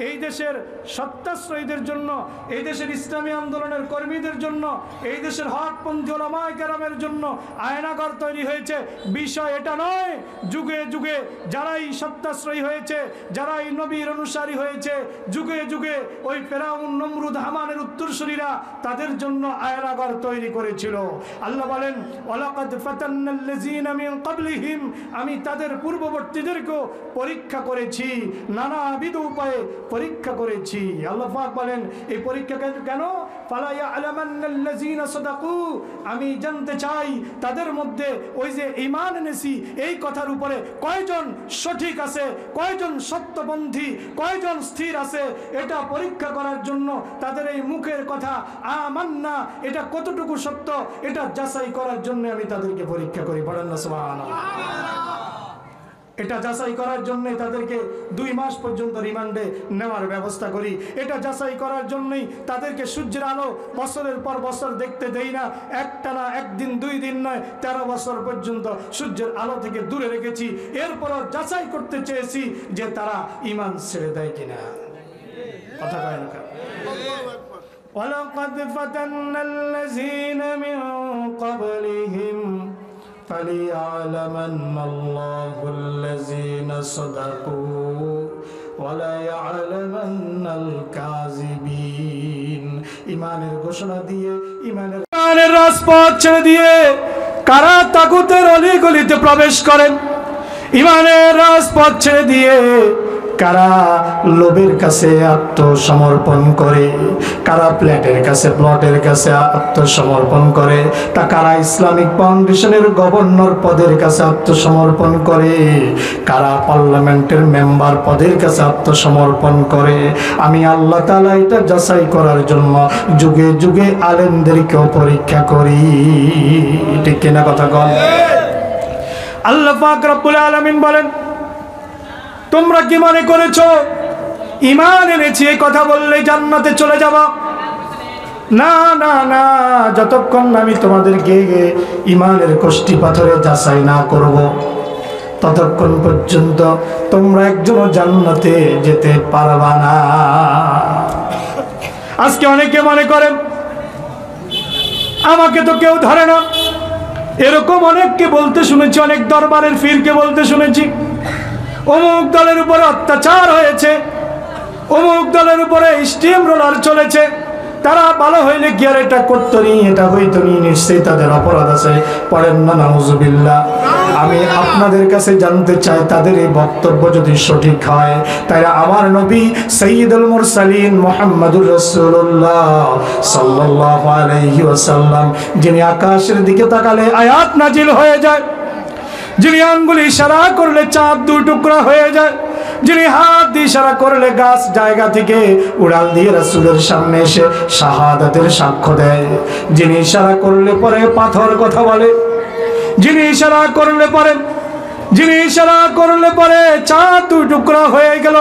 এই দেশের সত্যাশ্রয়ীদের জন্য, এই দেশের ইসলামী আন্দোলনের কর্মীদের জন্য, এই দেশের হকপন্থী ওলামায়ে কেরামের জন্য আয়নাঘর তৈরি হয়েছে বিষয় এটা নয়। যুগে যুগে যারাই সত্যাশ্রয়ী হয়েছে, যারাই নবীর অনুসারী হয়েছে, যুগে যুগে ওই ফেরাউন নমরুদ হামানের উত্তরসূরিরা তাদের জন্য আয়নাঘর তৈরি করেছিল। আল্লাহ বলেন ওয়ালাকাদ ফাতান্নাল্লাযীনা মিন ক্বাবলিহিম, আমি তাদের পূর্ববর্তীদেরকেও পরীক্ষা করেছি, নানাবিধ উপায়ে পরীক্ষা করেছি। আল্লাহ পাক বলেন এই পরীক্ষা কেন? ফালা ইয়া'লামান্নাল্লাযীনা সাদাকু, আমি জানতে চাই তাদের মধ্যে ওই যে ঈমান এনেছি এই কথার উপরে কয়জন সঠিক আছে, কয়জন সত্যপন্থী, কয়জন স্থির আছে, এটা পরীক্ষা করার জন্য তাদের এই মুখের কথা আমান্না এটা কতটুকু সত্য, এটা যাচাই করার জন্য আমি তাদেরকে পরীক্ষা করি। বলেন না সুবহানাল্লাহ। এটা যাচাই করার জন্য তাদেরকে 2 মাস পর্যন্ত রিমান্ডে নেওয়ার ব্যবস্থা করি। এটা যাচাই করার জন্যই তাদেরকে সূর্যের আলো বছরের পর বছর দেখতে দেই না। একটানা একদিন 2 দিন নয়, 13 বছর পর্যন্ত সূর্যের আলো থেকে দূরে রেখেছি। এরপরও যাচাই করতে চেয়েছি যে তারা ঈমান ছেড়ে দেয় কিনা। কথা কয় না? ওয়ালাকাদ ফাতান্নাল্লাযীনা মিন ক্বাবলিহিম ফালিয়া'লামান্নাল্লাহুল্লাযীনা সাদাকু ওয়া লা ইয়া'লামান্নাল কাযিবিন। ঈমানের ঘোষণা দিয়ে, ঈমানের রাজপথ ছেড়ে দিয়ে কারা তাগুতের অলিগলিতে প্রবেশ করেন, ঈমানের রাজপথ ছেড়ে দিয়ে কারা লোভের কাছে আত্মসমর্পণ করে, কারা প্লেটের কাছে আত্মসমর্পণ করে, তা কারা ইসলামিক ফাউন্ডেশনের গভর্নর পদের কাছে আত্মসমর্পণ করে, কারা পার্লামেন্টের মেম্বার পদের কাছে আত্মসমর্পণ করে। আমি আল্লাহ তাআলা এটা যাচাই করার জন্য যুগে যুগে আলেমদেরকেও পরীক্ষা করি। ঠিক কিনা কথা বল? আল্লাহ পাক রব্বুল আলামিন বলেন, তোমরা কি মনে করেছো ঈমান এনেছি এই কথা বললে জান্নাতে চলে যাবা? না না না, যতক্ষণ আমি তোমাদেরকে ঈমানের কষ্টি পাথরে যাচাই না করব ততক্ষণ পর্যন্ত তোমরা একজনও জান্নাতে যেতে পারবা না। আজকে অনেকে মনে করেন আমাকে তো কেউ ধরে না, এরকম অনেককে বলতে শুনেছি, অনেক দরবারের ফিরকে বলতে শুনেছি অমুক দলের উপরে অত্যাচার হয়েছে, অমুক দলের উপরে স্টিম রোলার চলেছে, তারা ভালো হইলে কি আর এটা করতো নি, এটা হইতো নি, নিশ্চয়ই তাদের অপরাধ আছে। পড়েন না নাউজুবিল্লাহ। আমি আপনাদের কাছে জানতে চাই, তাদের এই বক্তব্য যদি সঠিক হয় তাহলে আমার নবী সাইয়্যিদুল মুরসালিন মুহাম্মদুর রাসূলুল্লাহ সাল্লাল্লাহু আলাইহি ওয়াসাল্লাম, যিনি আকাশের দিকে তাকালে আয়াত নাজিল হয়ে যায়, যিনি আঙ্গুলি ইশারা করলে চাঁদ 2 টুকরা হয়ে যায়, যিনি হাত দিয়ে ইশারা করলে গাছ জায়গা থেকে উড়াল দিয়ে রাসূলের সামনে এসে শাহাদাতের সাক্ষ্য দেয়, যিনি ইশারা করলে পরে পাথর কথা বলে, যিনি ইশারা করলে পরে চাঁদ 2 টুকরা হয়ে গেল,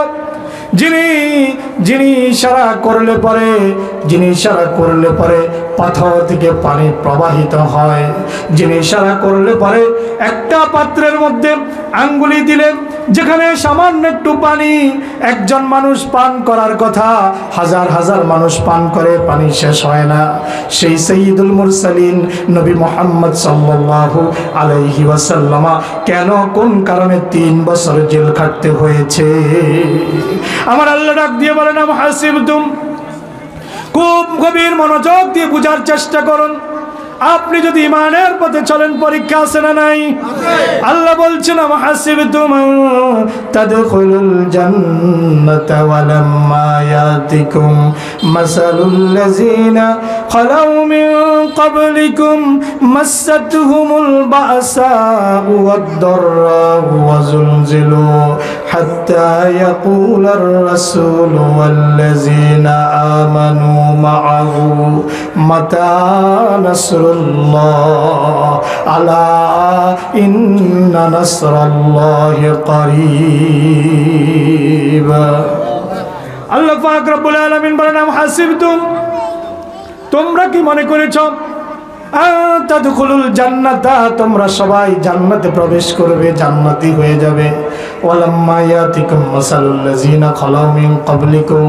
যিনি ইশারা করলে পরে পাথর থেকে পানি প্রবাহিত হয়, যিনি ইশারা করলে পরে একটা পাত্রের মধ্যে আঙ্গুলি দিলে যেখানে সামান্য একটু পানি একজন মানুষ পান করার কথা হাজার হাজার মানুষ পান করে, পানি শেষ হয় না, সেই সাইয়্যিদুল মুরসালিন নবী মুহাম্মদ সাল্লাল্লাহু আলাইহি ওয়াসাল্লাম কেন কোন কারণে 3 বছর জেল খাটতে হয়েছে? আমার আল্লাহ ডাক দিয়ে বলেন, মুহাসিবতুম, খুব গভীর মনোযোগ দিয়ে বুঝার চেষ্টা করুন। আপনি যদি ঈমানের পথে চলেন, পরীক্ষা আছে না নাই? আল্লাহ বলছেন, মুহাসিবতুম তাদখুলুল জান্নাতা ওয়ালাম্মা ইয়াতিকুম মাসালুল লাযিনা খালাউ মিন ক্বাবলিকুম মাসাতহুমুল বাসাউ ওয়াদ-দাররাউ ওয়া যুলজিলু হাত্তা ইয়াকুলার রাসূলু ওয়াল্লাযিনা আমানু মা'আহু মাতা নাসরুল্লাহ আলা ইন্না নাসরাল্লাহি করিব। আল্লাহ পাক রব্বুল আলামিন বলেন, হাসিবতুম, তোমরা কি মনে করেছো তাদখুলুল জান্নাতা, তোমরা সবাই জান্নাতে প্রবেশ করবে, জান্নাতি হয়ে যাবে। ওয়ালাম্মা ইয়াতিকুম মাসালুল লাযিনা খালাউ মিন ক্বাবলিকুম,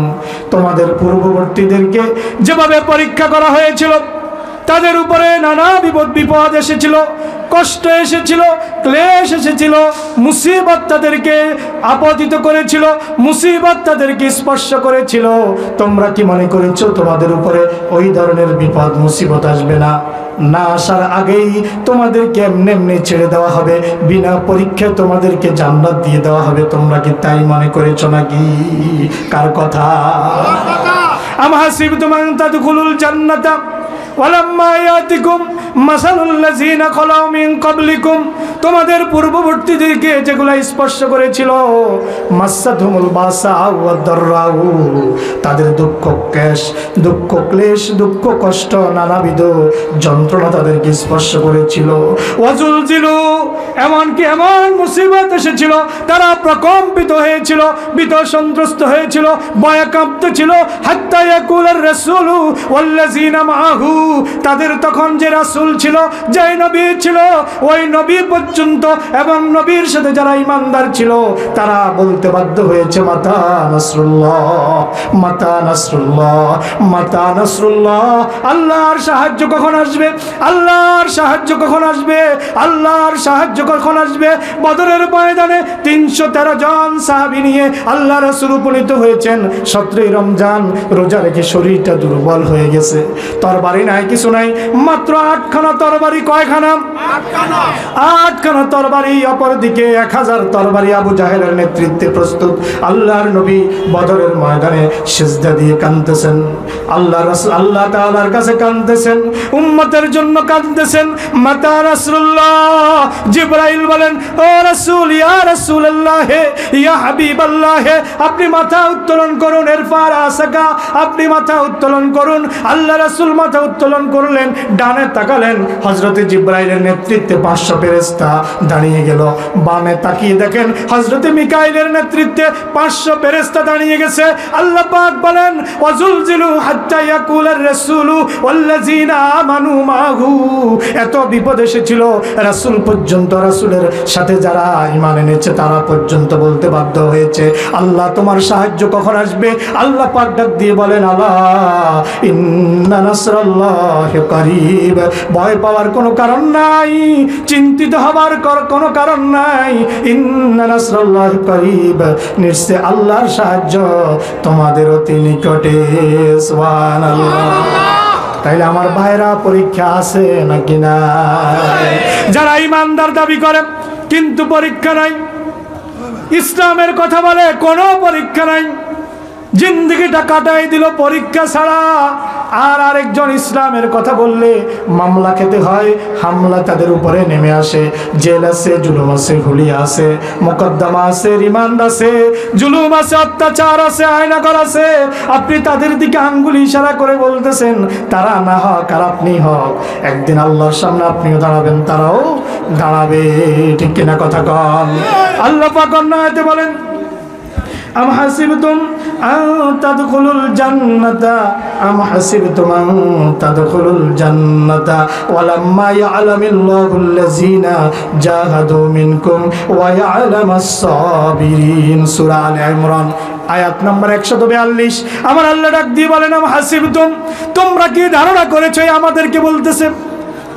তোমাদের পূর্ববর্তীদেরকে যেভাবে পরীক্ষা করা হয়েছিল, তাদের উপরে নানা বিপদ এসেছিল, কষ্ট এসেছিল, ক্লেশ এসেছিল, মুসিবত তাদেরকে আপতিত করেছিল, মুসিবত তাদেরকে স্পর্শ করেছিল। তোমরা কি মনে করেছো তোমাদের উপরে ওই ধরনের বিপদ মুসিবত আসবে না? না আসার আগেই তোমাদেরকে এমনি ছেড়ে দেওয়া হবে, বিনা পরীক্ষায় তোমাদেরকে জান্নাত দিয়ে দেওয়া হবে। তোমরা কি তাই মনে করেছো নাকি? কার কথা? আম হাসিবতুম আন তাদখুলুল জান্নাতা ওয়ালাম্মা ইয়াতিকুম মাসালুল্লাযিনা খালাউ মিন ক্বাবলিকুম, তোমাদের পূর্ববর্তীদেরকে যেগুলা স্পর্শ করেছিল, মাসাতুমুল বাসা ওয়াদ দাররাউ, তাদের দুঃখ ক্লেশ, দুঃখ কষ্ট, নানাবিধ যন্ত্রণা তাদেরকে স্পর্শ করেছিল। ওয়াজুলজিলু, এমনকি এমন মুসিবত এসেছিল তারা প্রকম্পিত হয়েছিল, ভীত সন্ত্রস্ত হয়েছিল, ভয়ে কাঁপতেছিল। হাত্তা ইয়াকুলার রাসূলু ওয়াল্লাযিনা মাআহু, তাদের তখন যে রাসূল ছিল, যে নবী ছিল, ওই নবী পর্যন্ত এবং নবীর সাথে যারা ঈমানদার ছিল তারা বলতে বাধ্য হয়েছে, মাতা নাসরুল্লাহ, মাতা নাসরুল্লাহ, মাতা নাসরুল্লাহ, আল্লাহর সাহায্য কখন আসবে, আল্লাহর সাহায্য কখন আসবে, আল্লাহর সাহায্য কখন আসবে। বদরের ময়দানে 313 জন সাহাবী নিয়ে আল্লাহ রাসূল উপনীত হয়েছেন। 17 রমজান রোজা রেখে শরীরটা দুর্বল হয়ে গেছে, তরবারি নাই, কিছু নাই, মাত্র 8খানা তরবারি। কয়খানা? 8খানা তরবারি। অপরদিকে 1000 তরবারি আবু জাহেলের নেতৃত্বে প্রস্তুত। আল্লাহর নবী বদরের ময়দানে সিজদা দিয়ে কাঁদতেছেন, আল্লাহ তাআলার কাছে কাঁদতেছেন, উম্মতের জন্য কাঁদতেছেন। মাতা রাসূলুল্লাহ, জিবরাইল বলেন, ও রাসূল, ইয়া রাসূলুল্লাহ, ইয়া হাবিবাল্লাহ, আপনি মাথা উত্তোলন করুন, ইরফা রাসাকা, আপনি মাথা উত্তোলন করুন। আল্লাহ রাসূল মাথা উত্তোলন করলেন, ডানে তাকালেন, হযরতে জিবরাইলের নেতৃত্বে 500 ফেরেশতা দাঁড়িয়ে গেল। বামে তাকিয়ে দেখেন হযরতে মিকাইলের নেতৃত্বে 500 ফেরেশতা দাঁড়িয়ে গেছে। আল্লাহ পাক বলেন, ওয়াজুলজিলু হাত্তা ইয়াকুলার রাসূলু ওয়াল্লাযিনা আমানু মাহু, এত বিপদ এসেছিল রাসূল পর্যন্ত, রাসূলের সাথে যারা ঈমান এনেছে তারা পর্যন্ত বলতে বাধ্য হয়েছে, আল্লাহ তোমার সাহায্য কখন আসবে। আল্লাহ পাক ডাক দিয়ে বলেন, আলা ইন্না নাসরাল্লাহি করিব, ভয় পাওয়ার কোনো কারণ নাই, চিন্তিত হবার কোনো কারণ নাই। ইন্না নাসরাল্লাহি করিব, নিশ্চয় আল্লাহর সাহায্য তোমাদের অতি নিকটে। সুবহানাল্লাহ। তাইলে আমার ভাইরা পরীক্ষা আছে নাকি না? যারা ইমানদার দাবি করে কিন্তু পরীক্ষা নাই, ইসলামের কথা বলে কোনো পরীক্ষা নাই, জিন্দেগিটা কাটাই দিল পরীক্ষা ছাড়া। আর আরেকজন ইসলামের কথা বললে মামলা খেতে হয়, হামলা তাদের উপরে নেমে আসে, জেল আছে, জুলুম আছে, হুলিয়া আছে, মোকদ্দমা আছে, রিমান্ড আছে, জুলুম আছে, অত্যাচার আছে, আয়নাঘর আছে। আপনি তাদের দিকে আঙ্গুলি ইশারা করে বলতেছেন তারা না হক আর আপনি হক, একদিন আল্লাহর সামনে আপনিও দাঁড়াবেন, তারাও দাঁড়াবে, ঠিক কিনা কথা কন? আল্লাহ পাক অন্য আয়াতে বলেন, আম হাসিবতুম আন তাদখুলুল জান্নাতা, আম হাসিবতুম আন তাদখুলুল জান্নাতা ওয়ালাম্মা ইয়ালামিল্লাহুল্লাযিনা জাহাদু মিনকুম ওয়া ইয়ালামাস সাবিরিন। সূরা আলে ইমরান আয়াত নম্বর 142। আমার আল্লাহ ডাক দিয়ে বলেন, আম হাসিবতুম, তোমরা কি ধারণা করেছো? আমাদেরকে বলতেছে,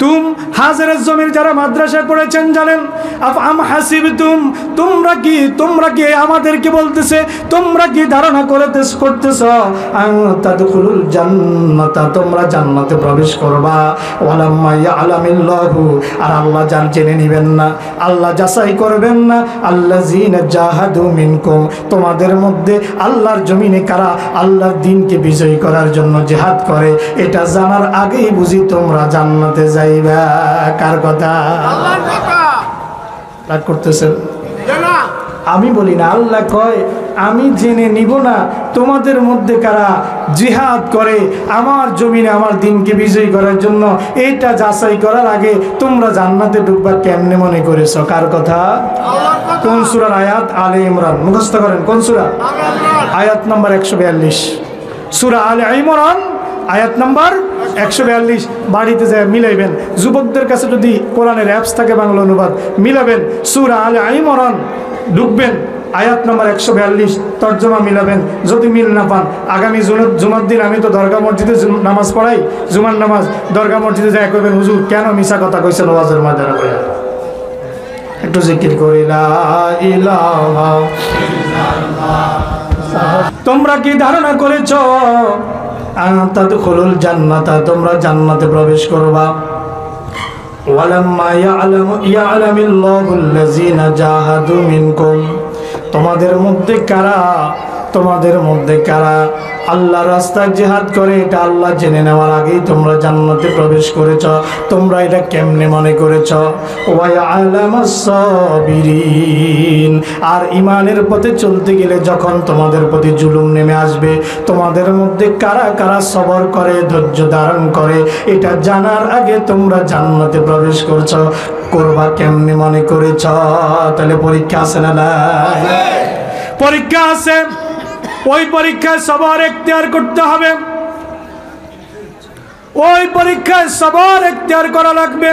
তুম হাজারের জমির যারা মাদ্রাসায় পড়েছেন জানেন, আম হাসিবতুম, তোমরা কি আমাদেরকে বলতেছে, তোমরা কি ধারণা করতেছ আন তাদখুলুল জান্নাতা, তোমরা জান্নাতে প্রবেশ করবা, ওয়ালাম্মা ইয়ালামিল্লাহু, আর আল্লাহ জেনে নেবেন না, আল্লাহ যাচাই করবেন না, আল্লাযিনা জাহাদু মিনকুম, তোমাদের মধ্যে আল্লাহর জমিনে কারা আল্লাহর দ্বীনকে বিজয়ী করার জন্য জিহাদ করে, এটা জানার আগেই বুঝি তোমরা জান্নাতে যাইবা। কার কথা? আল্লাহর কথা। রাগ করতেছেন? আমি বলি না, আল্লাহ কয় আমি জেনে নিব না তোমাদের মধ্যে কারা জিহাদ করে আমার জমিনে আমার দ্বীনকে বিজয়ী করার জন্য, এটা যাচাই করার আগে তোমরা জান্নাতে ঢুকবা কেমনে মনে করেছো? কার কথা? কোন সূরার আয়াত? আলে ইমরান। মুখস্থ করেন, কোন সূরা? আয়াত নম্বর 142। সূরা আলে ইমরান আয়াত নম্বর 142। বাড়িতে যায় মিলাইবেন, যুবকদের কাছে যদি কোরআনের অ্যাপস থাকে বাংলা অনুবাদ, মিলাবেন, সূরা আলে ইমরান ঢুকবেন, আয়াত নম্বর 142, তর্জমা মিলাবেন। যদি মিল না পান, আগামী জুমার দিন আমি তো দরগা মসজিদে নামাজ পড়াই, জুমার নামাজ, দরগা মসজিদে যায় কইবেন, হুজুর কেন মিশা কথা কইছেন ওয়াজের ময়দানে করে? একটু জিকির করি, লা ইলাহা ইল্লাল্লাহ। তোমরা কি ধারণা করেছো আন তাদখুলুল জান্নাতা, তোমরা জান্নাতে প্রবেশ করবা, ওয়ালাম্মা ইয়ালামিল্লাহুল্লাযিনা জাহাদু মিনকুম, তোমাদের মধ্যে কারা আল্লাহর রাস্তায় জিহাদ করে, এটা আল্লাহ জেনে নেওয়ার আগেই তোমরা জান্নাতে প্রবেশ করেছ। তোমরা এটা কেমনে মনে করেছ? ওয়া ইয়ালামাস সাবিরিন। আর ইমানের পথে চলতে গেলে যখন তোমাদের প্রতি জুলুম নেমে আসবে, তোমাদের মধ্যে কারা কারা সবর করে, ধৈর্য ধারণ করে, এটা জানার আগে তোমরা জান্নাতে প্রবেশ করছো। করবা কেমনে মনে করেছ? তাহলে পরীক্ষা আছে না? পরীক্ষা আছে। ওই পরীক্ষায় সবর এখতিয়ার করতে হবে। ওই পরীক্ষায় সবর এখতিয়ার করা লাগবে।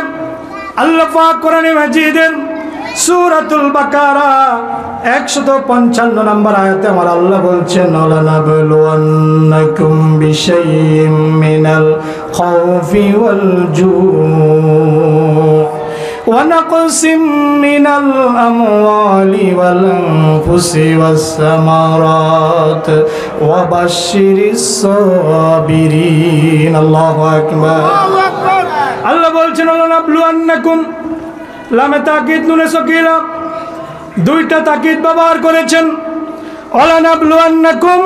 আল্লাহ পাক কোরআনে মাজিদের সূরাতুল বাকারা 155 নম্বর আয়াতে আমার আল্লাহ বলছেন, লানাবলুওয়ান্নাকুম বিশাইইম মিনাল খাউফি ওয়াল জু' ونقص من الأموال والأنفس والثمرات وبشر الصابرين الله أكبر আল্লাহ বলছেন লানাবলুওয়ান্নাকুম, লামে তাকিদ নুনে সকিলা, দুইটা তাকিদ ব্যবহার করেছেন। লানাবলুওয়ান্নাকুম,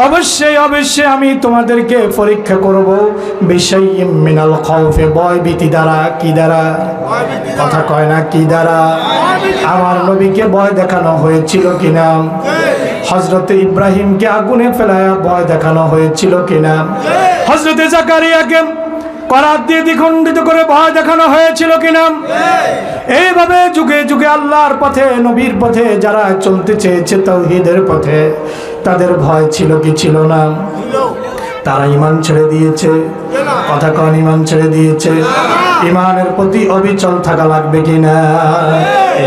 অবশ্যই অবশ্যই আমি তোমাদেরকে পরীক্ষা করব। বিশাইইম মিনাল খাউফে, ভয় ভীতি দ্বারা। কি দ্বারা? কথা কয় না, কি দ্বারা? আমার নবীকে ভয় দেখানো হয়েছিল কিনা? হযরতে ইব্রাহিমকে আগুনে ফেলায়া ভয় দেখানো হয়েছিল কিনা? হযরতে জাকারিয়াকে করাত দিয়ে দ্বিখণ্ডিত করে ভয় দেখানো হয়েছিল কিনা? এইভাবে যুগে যুগে আল্লাহর পথে, নবীর পথে যারা চলতে চেয়েছে তাওহীদের পথে, তাদের ভয় ছিল কি ছিল না? তারা ঈমান ছেড়ে দিয়েছে। কথা কোন ঈমান ছেড়ে দিয়েছে? ঈমানের প্রতি অবিচল থাকা লাগবে কিনা?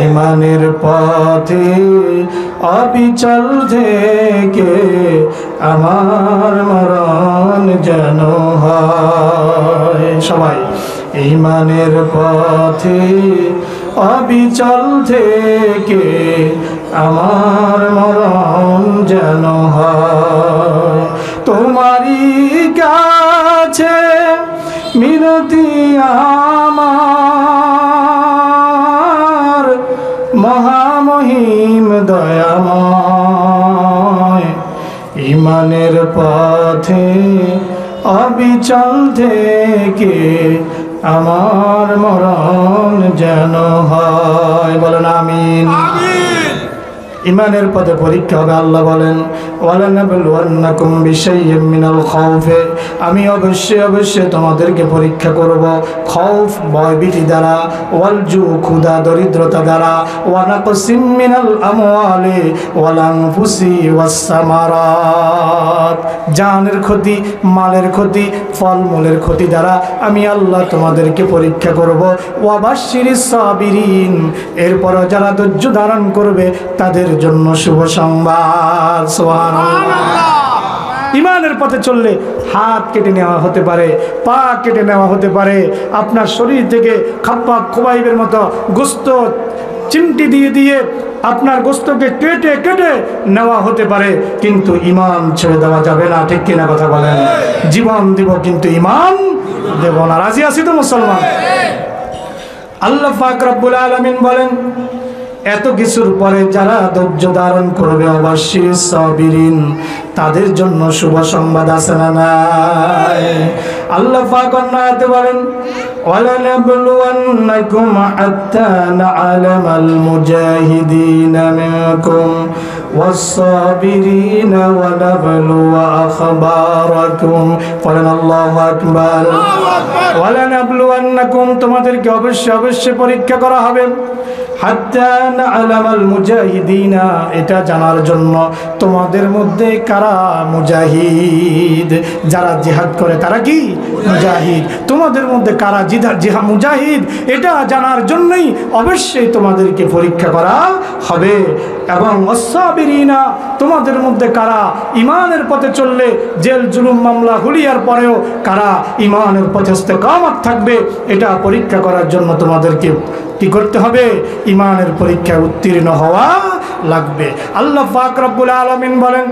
ঈমানের পথে অবিচল থেকে আমার মরণ যেন হয়। সবাই ঈমানের পথে অবিচল থেকে আমার মরণ যেন হয়। তোমারই কাছে মিনতি আমার, মহামহিম দয়াময়। ঈমানের পথে অবিচল থেকে আমার মরণ যেন হয়। বলেন আমিন। ঈমানের পথে পরীক্ষা হবে। আল্লাহ বলেন, ওয়ালানাবলুওয়ান্নাকুম বিশাইইম মিনাল খাউফে, আমি অবশ্যই অবশ্যই তোমাদেরকে পরীক্ষা করব খাউফ ভয় ভীতি দ্বারা, ওয়াল জু ক্ষুধা দরিদ্রতা দ্বারা, ওয়া নাকসিম মিনাল আমওয়ালি ওয়াল আনফুসি ওয়াস সামারাত, জানের ক্ষতি, মালের ক্ষতি, ফলমূলের ক্ষতি দ্বারা আমি আল্লাহ তোমাদেরকে পরীক্ষা করব। ওয়া বাশশিরিস সাবিরিন, এরপর যারা ধৈর্য ধারণ করবে তাদের জন্য শুভ সংবাদ। সুবহানাল্লাহ। ঈমানের পথে চললে হাত কেটে নেওয়া হতে পারে, পা কেটে নেওয়া হতে পারে, আপনার শরীর থেকে খাব্বাব খুবাইবের মতো গোস্ত চিমটি দিয়ে দিয়ে আপনার গোস্তকে কেটে কেটে নেওয়া হতে পারে, কিন্তু ঈমান ছেড়ে দেওয়া যাবে না। ঠিক কিনা কথা বলেন? জীবন দিব কিন্তু ঈমান দেব না। রাজি আছি তো মুসলমান? আল্লাহ পাক রব্বুল আলামিন বলেন, এত কিছুর পরে যারা ধৈর্য ধারণ করবে, অবশ্যই সাবিরিন, তাদের জন্য শুভ সংবাদ আছে না নাই? আল্লাহ পাক আয়াতে বলেন, ওয়ালানাবলুওয়ান্নাকুম হাত্তা না'লামাল মুজাহিদিনা মিনকুম ওয়াস-সাবিরিন ওয়া নাবলুওয়া আখবারাকুম। বলেন আল্লাহু আকবার। ওয়ালানাবলুওয়ান্নাকুম, তোমাদেরকে অবশ্যই অবশ্যই পরীক্ষা করা হবে। হাত্তা না'লামাল মুজাহিদিনা, এটা জানার জন্য তোমাদের মধ্যে কারা মুজাহিদ, যারা জিহাদ করে তারা কি মুজাহিদ, তোমাদের মধ্যে কারা জিহাদ মুজাহিদ, এটা জানার জন্যই অবশ্যই তোমাদেরকে পরীক্ষা করা হবে। এবং ওয়াস-সাবিরিনা, তোমাদের মধ্যে কারা ঈমানের পথে চললে জেল জুলুম মামলা হুলিয়ার পরেও কারা ঈমানের পথে ইস্তেকামত থাকবে, এটা পরীক্ষা করার জন্য তোমাদেরকে কি করতে হবে? ঈমানের পরীক্ষায় উত্তীর্ণ হওয়া লাগবে। আল্লাহ পাক রব্বুল আলামিন বলেন,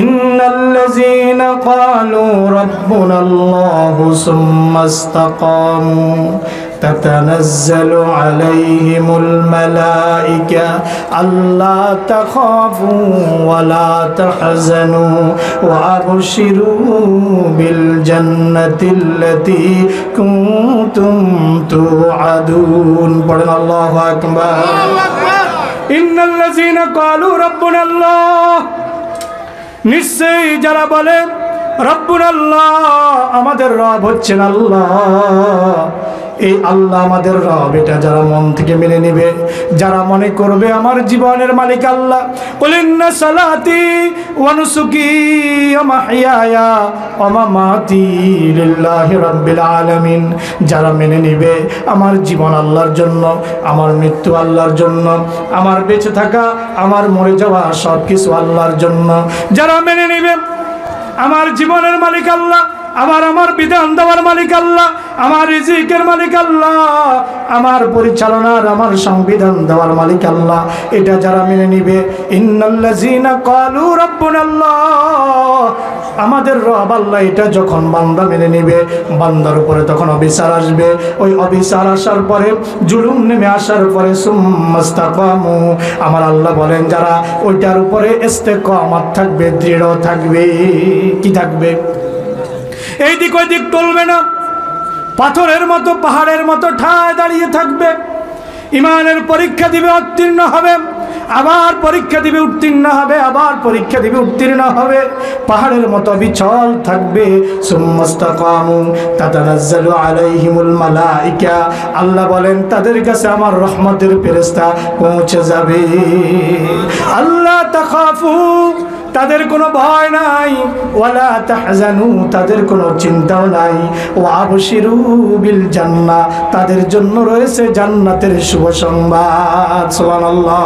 ইন্নাল্লাযীনা ক্বালু রাব্বুনাল্লাহু সুম্মা ইসতাকামু تتنزل عليهم الملائكة ألا تخافوا ولا تحزنوا وأبشروا بالجنة التي كنتم توعدون. পড়েন আল্লাহু আকবার। ইন্নাল লাযীনা ক্বালু রাব্বুনা আল্লাহ, নিশ্চয়ই যারা বলে রব্বুনা আল্লাহ, আমাদের রব হচ্ছেন আল্লাহ, এই আল্লাহ আমাদের রব, এটা যারা মন থেকে মেনে নেবে, যারা মনে করবে আমার জীবনের মালিক আল্লাহ, কুল ইন্না সালাতি ওয়া নুসুকি ওয়া মাহইয়ায়া ওয়া মামাতি লিল্লাহি রাব্বিল আলামিন, যারা মেনে নেবে আমার জীবন আল্লাহর জন্য, আমার মৃত্যু আল্লাহর জন্য, আমার বেঁচে থাকা, আমার মরে যাওয়া সব কিছু আল্লাহর জন্য, যারা মেনে নেবে আমার জীবনের মালিক আল্লাহ, আমার বিধান দেওয়ার মালিক আল্লাহ, আমার রিজিকের মালিক আল্লাহ, আমার পরিচালনার, আমার সংবিধান দেওয়ার মালিক আল্লাহ, এটা যারা মেনে নিবে, ইন্নাল্লাযীনা ক্বালু রাব্বুনাল্লাহ, আমাদের রব আল্লাহ, এটা যখন বান্দা মেনে নিবে, বান্দার উপরে তখন অবিচার আসবে, ওই অবিচার আসার পরে, জুলুম নেমে আসার পরে, সুম্মাস্তাকামু, আমার আল্লাহ বলেন যারা ওইটার উপরে ইস্তেকামাত থাকবে, দৃঢ় থাকবে, কি থাকবে, এই দিক ওই দিক টলবে না, পাথরের মতো পাহাড়ের মতো ঠায় দাঁড়িয়ে থাকবে, ইমানের পরীক্ষা দিবে, উত্তীর্ণ হবে, আবার পরীক্ষা দিবে, উত্তীর্ণ হবে, আবার পরীক্ষা দিবে, উত্তীর্ণ হবে, পাহাড়ের মতো বিচল থাকবে। সুম্মাস্তাকামু তাতানাজ্জালু আলাইহিমুল মালাইকা, আল্লাহ বলেন তাদের কাছে আমার রহমতের ফেরেশতা পৌঁছে যাবে। আল্লাহ তাখাফু, তাদের কোনো ভয় নাই, ওয়ালা তাহজানু, তাদের কোনো চিন্তাও নাই, ওয়া আবশিরু বিল জান্নাহ, তাদের জন্য রয়েছে জান্নাতের শুভ সংবাদ। সুবহানাল্লাহ।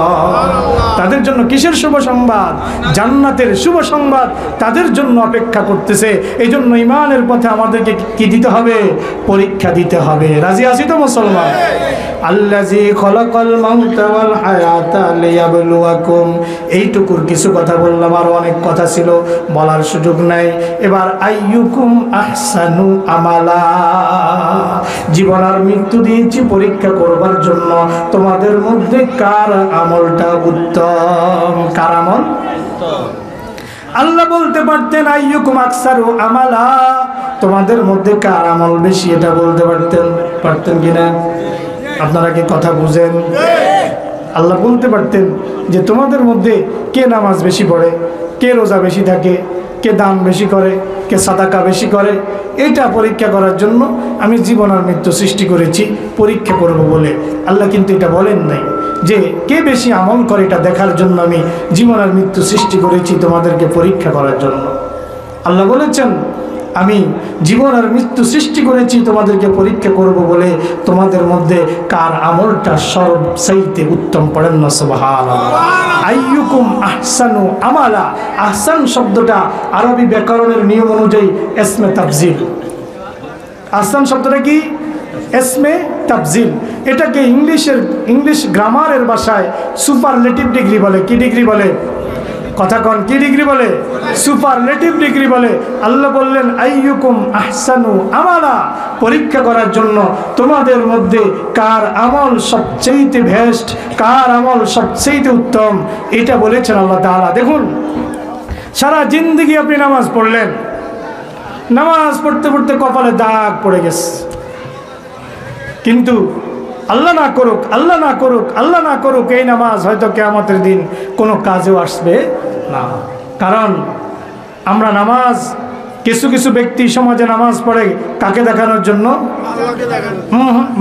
তাদের জন্য কিসের শুভ সংবাদ? জান্নাতের শুভ সংবাদ তাদের জন্য অপেক্ষা করতেছে। এই জন্য ঈমানের পথে আমাদেরকে কি দিতে হবে? পরীক্ষা দিতে হবে। রাজি আছি তো মুসলমান? আল্লাযী খলাকাল মাউতা ওয়াল হায়াতা লিয়াবলুয়াকুম, এইটুকুর কিছু কথা বললাম, আর অনেক কথা ছিল, বলার সুযোগ নাই। এবার আইয়ুকুম আহসানু আমালা, জীবন আর মৃত্যু দিয়েছি পরীক্ষা করবার জন্য, তোমাদের মধ্যে কার আমলটা উত্তম, কার আমল উত্তম। আল্লাহ বলতে পারতেন আইয়ুকুম আকসারু আমালা, তোমাদের মধ্যে কার আমল বেশি, এটা বলতে পারতেন কিনা? আপনারা কি কথা বুঝেন? আল্লাহ বলতে পারতেন যে তোমাদের মধ্যে কে নামাজ বেশি পড়ে, কে রোজা বেশি থাকে, কে দান বেশি করে, কে সাদাকা বেশি করে, এটা পরীক্ষা করার জন্য আমি জীবন আর মৃত্যু সৃষ্টি করেছি, পরীক্ষা করব বলে। আল্লাহ কিন্তু এটা বলেন নাই যে কে বেশি আমল করে, এটা দেখার জন্য আমি জীবন আর মৃত্যু সৃষ্টি করেছি তোমাদেরকে পরীক্ষা করার জন্য। আল্লাহ বলেছেন আমি জীবন আর মৃত্যু সৃষ্টি করেছি তোমাদেরকে পরীক্ষা করব বলে, তোমাদের মধ্যে কার আমলটা সবচাইতে উত্তম। পড়েন না সুবহানাল্লাহ। আইয়ুকুম আহসানু আমালা, আহসান শব্দটা আরবি ব্যাকরণের নিয়ম অনুযায়ী ইসমে তাফজিল। আহসান শব্দটা কি? ইসমে তাফজিল। এটাকে ইংলিশ গ্রামারের ভাষায় সুপারলেটিভ ডিগ্রি বলে। কি ডিগ্রি বলে? কথা কন, কি ডিগ্রি বলে? সুপারলেটিভ ডিগ্রি বলে। আল্লাহ বললেন আইয়ুকুম আহসানু আমালা, পরীক্ষা করার জন্য তোমাদের মধ্যে কার আমল সবচেয়ে বেস্ট, কার আমল সবচেয়ে উত্তম, এটা বলেছেন আল্লাহ তাআলা। দেখুন, সারা জিন্দেগি আপনি নামাজ পড়লেন, নামাজ পড়তে পড়তে কপালে দাগ পড়ে গেছে, কিন্তু আল্লাহ না করুক, আল্লাহ না করুক, আল্লাহ না করুক, এই নামাজ হয়তো কিয়ামতের দিন কোনো কাজেও আসবে না। কারণ আমরা নামাজ, কিছু কিছু ব্যক্তি সমাজে নামাজ পড়ে কাকে দেখানোর জন্য?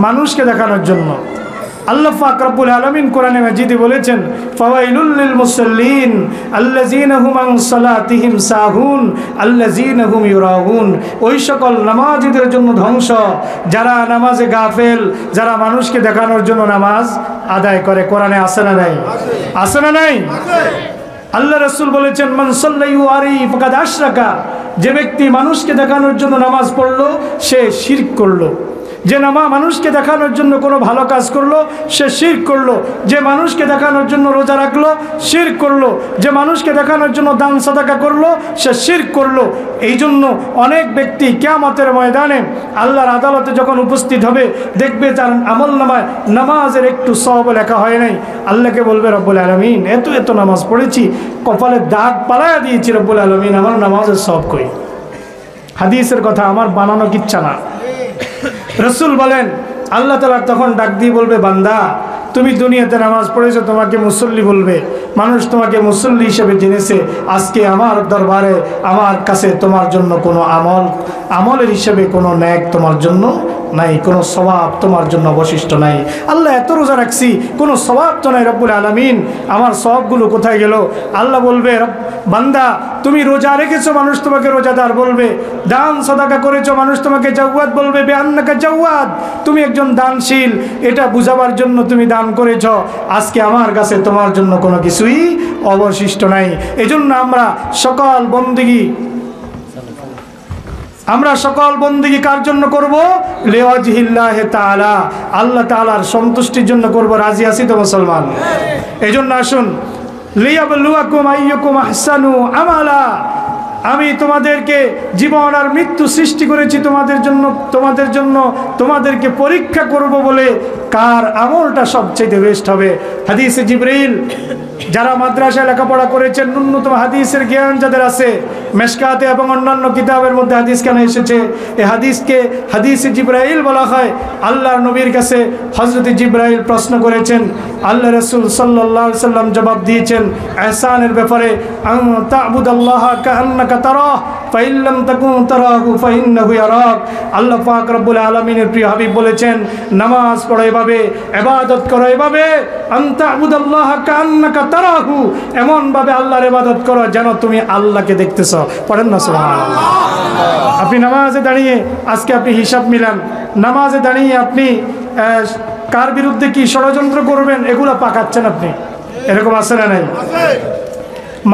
মানুষকে দেখানোর জন্য। আল্লাহ পাক রব্বুল আলামিন কোরআনে মাজিদে বলেছেন ফাওয়াইলুল লিল মুসাল্লিন আল্লাযীনা হুম আন সালাতিহিম সাহুন আল্লাযীনা হুম ইউরাউন, ওই সকল নামাজীদের জন্য ধ্বংস যারা নামাজে গাফেল, যারা মানুষকে দেখানোর জন্য নামাজ আদায় করে। কোরআনে আছে না নাই? আছে না নাই? আল্লাহ রাসূল বলেছেন মান সাল্লায়ু আলাইহি ফাকাদ আশরাকা, যে ব্যক্তি মানুষকে দেখানোর জন্য নামাজ পড়লো সে শিরক করলো। যে মানুষকে দেখানোর জন্য কোনো ভালো কাজ করলো সে শিরক করলো, যে মানুষকে দেখানোর জন্য রোজা রাখলো শিরক করলো, যে মানুষকে দেখানোর জন্য দান সাদাকা করলো সে শিরক করলো। এই জন্য অনেক ব্যক্তি কিয়ামতের ময়দানে আল্লাহর আদালতে যখন উপস্থিত হবে দেখবে তার আমলনামায় নামাজের একটু সওয়াব লেখা হয় নাই। আল্লাহকে বলবে রব্বুল আলামিন এত এত নামাজ পড়েছি, কপালে দাগ পালায়া দিয়েছি, রব্বুল আলামিন আমার নামাজের সওয়াব কই? হাদিসের কথা আমার বানানো কিচ্ছা না। রাসূল বলেন আল্লাহ তাআলা তখন ডাক দিয়ে বলবে বান্দা তুমি দুনিয়াতে নামাজ পড়েছো, তোমাকে মুসল্লি বলবে, মানুষ তোমাকে মুসল্লি হিসেবে জেনেছে, আজকে আমার দরবারে আমার কাছে তোমার জন্য কোনো আমলের হিসেবে কোনো নেক তোমার জন্য নাই, কোনো সওয়াব তোমার জন্য অবশিষ্ট নাই। আল্লাহ এত রোজা রাখছি কোনো সওয়াব তো নাই, রব্বুল আলামিন আমার সওয়াবগুলো কোথায় গেল? আল্লাহ বলবে বান্দা তুমি রোজা রেখেছো, মানুষ তোমাকে রোজাদার বলবে, দান সাদাকা করেছো, মানুষ তোমাকে জাওয়াদ বলবে, বেআন্নাকা জাওয়াদ, তুমি একজন দানশীল, এটা বুঝাবার জন্য তুমি দান করেছ, আজকে আমার কাছে তোমার জন্য কোনো কিছুই অবশিষ্ট নাই। এজন্য আমরা সকল বন্দেগী কার জন্য করব? লিওয়াজহিল্লাহ তাআলা, আল্লাহ তাআলার সন্তুষ্টির জন্য করব। রাজি আছি তো মুসলমান? এজন্য আসুন লিয়াবলুয়াকুম আইয়ুকুম আহসানু আমালা, আমি তোমাদেরকে জীবন আর মৃত্যু সৃষ্টি করেছি তোমাদের জন্য তোমাদেরকে পরীক্ষা করব বলে কার আমলটা সবচেয়ে বেস্ট হবে। হাদিসে জিবরাইল, যারা মাদ্রাসায় লেখাপড়া করেছেন ন্যূনতম হাদিসের জ্ঞান যাদের আছে, মেশকাতে এবং অন্যান্য কিতাবের মধ্যে হাদিস কেন এসেছে, এই হাদিসকে হাদিসে জিবরাইল বলা হয়। আল্লাহর নবীর কাছে হযরত জিবরাইল প্রশ্ন করেছেন, আল্লাহ রাসূল সাল্লাল্লাহু আলাইহি সাল্লাম জবাব দিয়েছেন ইহসানের ব্যাপারে, আন তা'বুদাল্লাহা কাআন্নাকা তারাহ ফাইন লাম তাকুন তারাহু ফাইন্নাহু ইয়ারাক। আল্লাহ পাক রব্বুল আলামিনের প্রিয় হাবিব বলেছেন নামাজ পড়ো এভাবে, ইবাদত করো এভাবে, আন তা'বুদাল্লাহা কাআন্নাকা তারাহু, এমন ভাবে আল্লাহর ইবাদত করো যেন তুমি আল্লাহকে দেখতেছো। পড়েন না সুবহানাল্লাহ। আপনি নামাজে দাঁড়িয়ে আজকে আপনি হিসাব মিলান, নামাজে দাঁড়িয়ে আপনি কার বিরুদ্ধে কি ষড়যন্ত্র করবেন এগুলো পাকাচ্ছেন আপনি, এরকম আছে না নাই?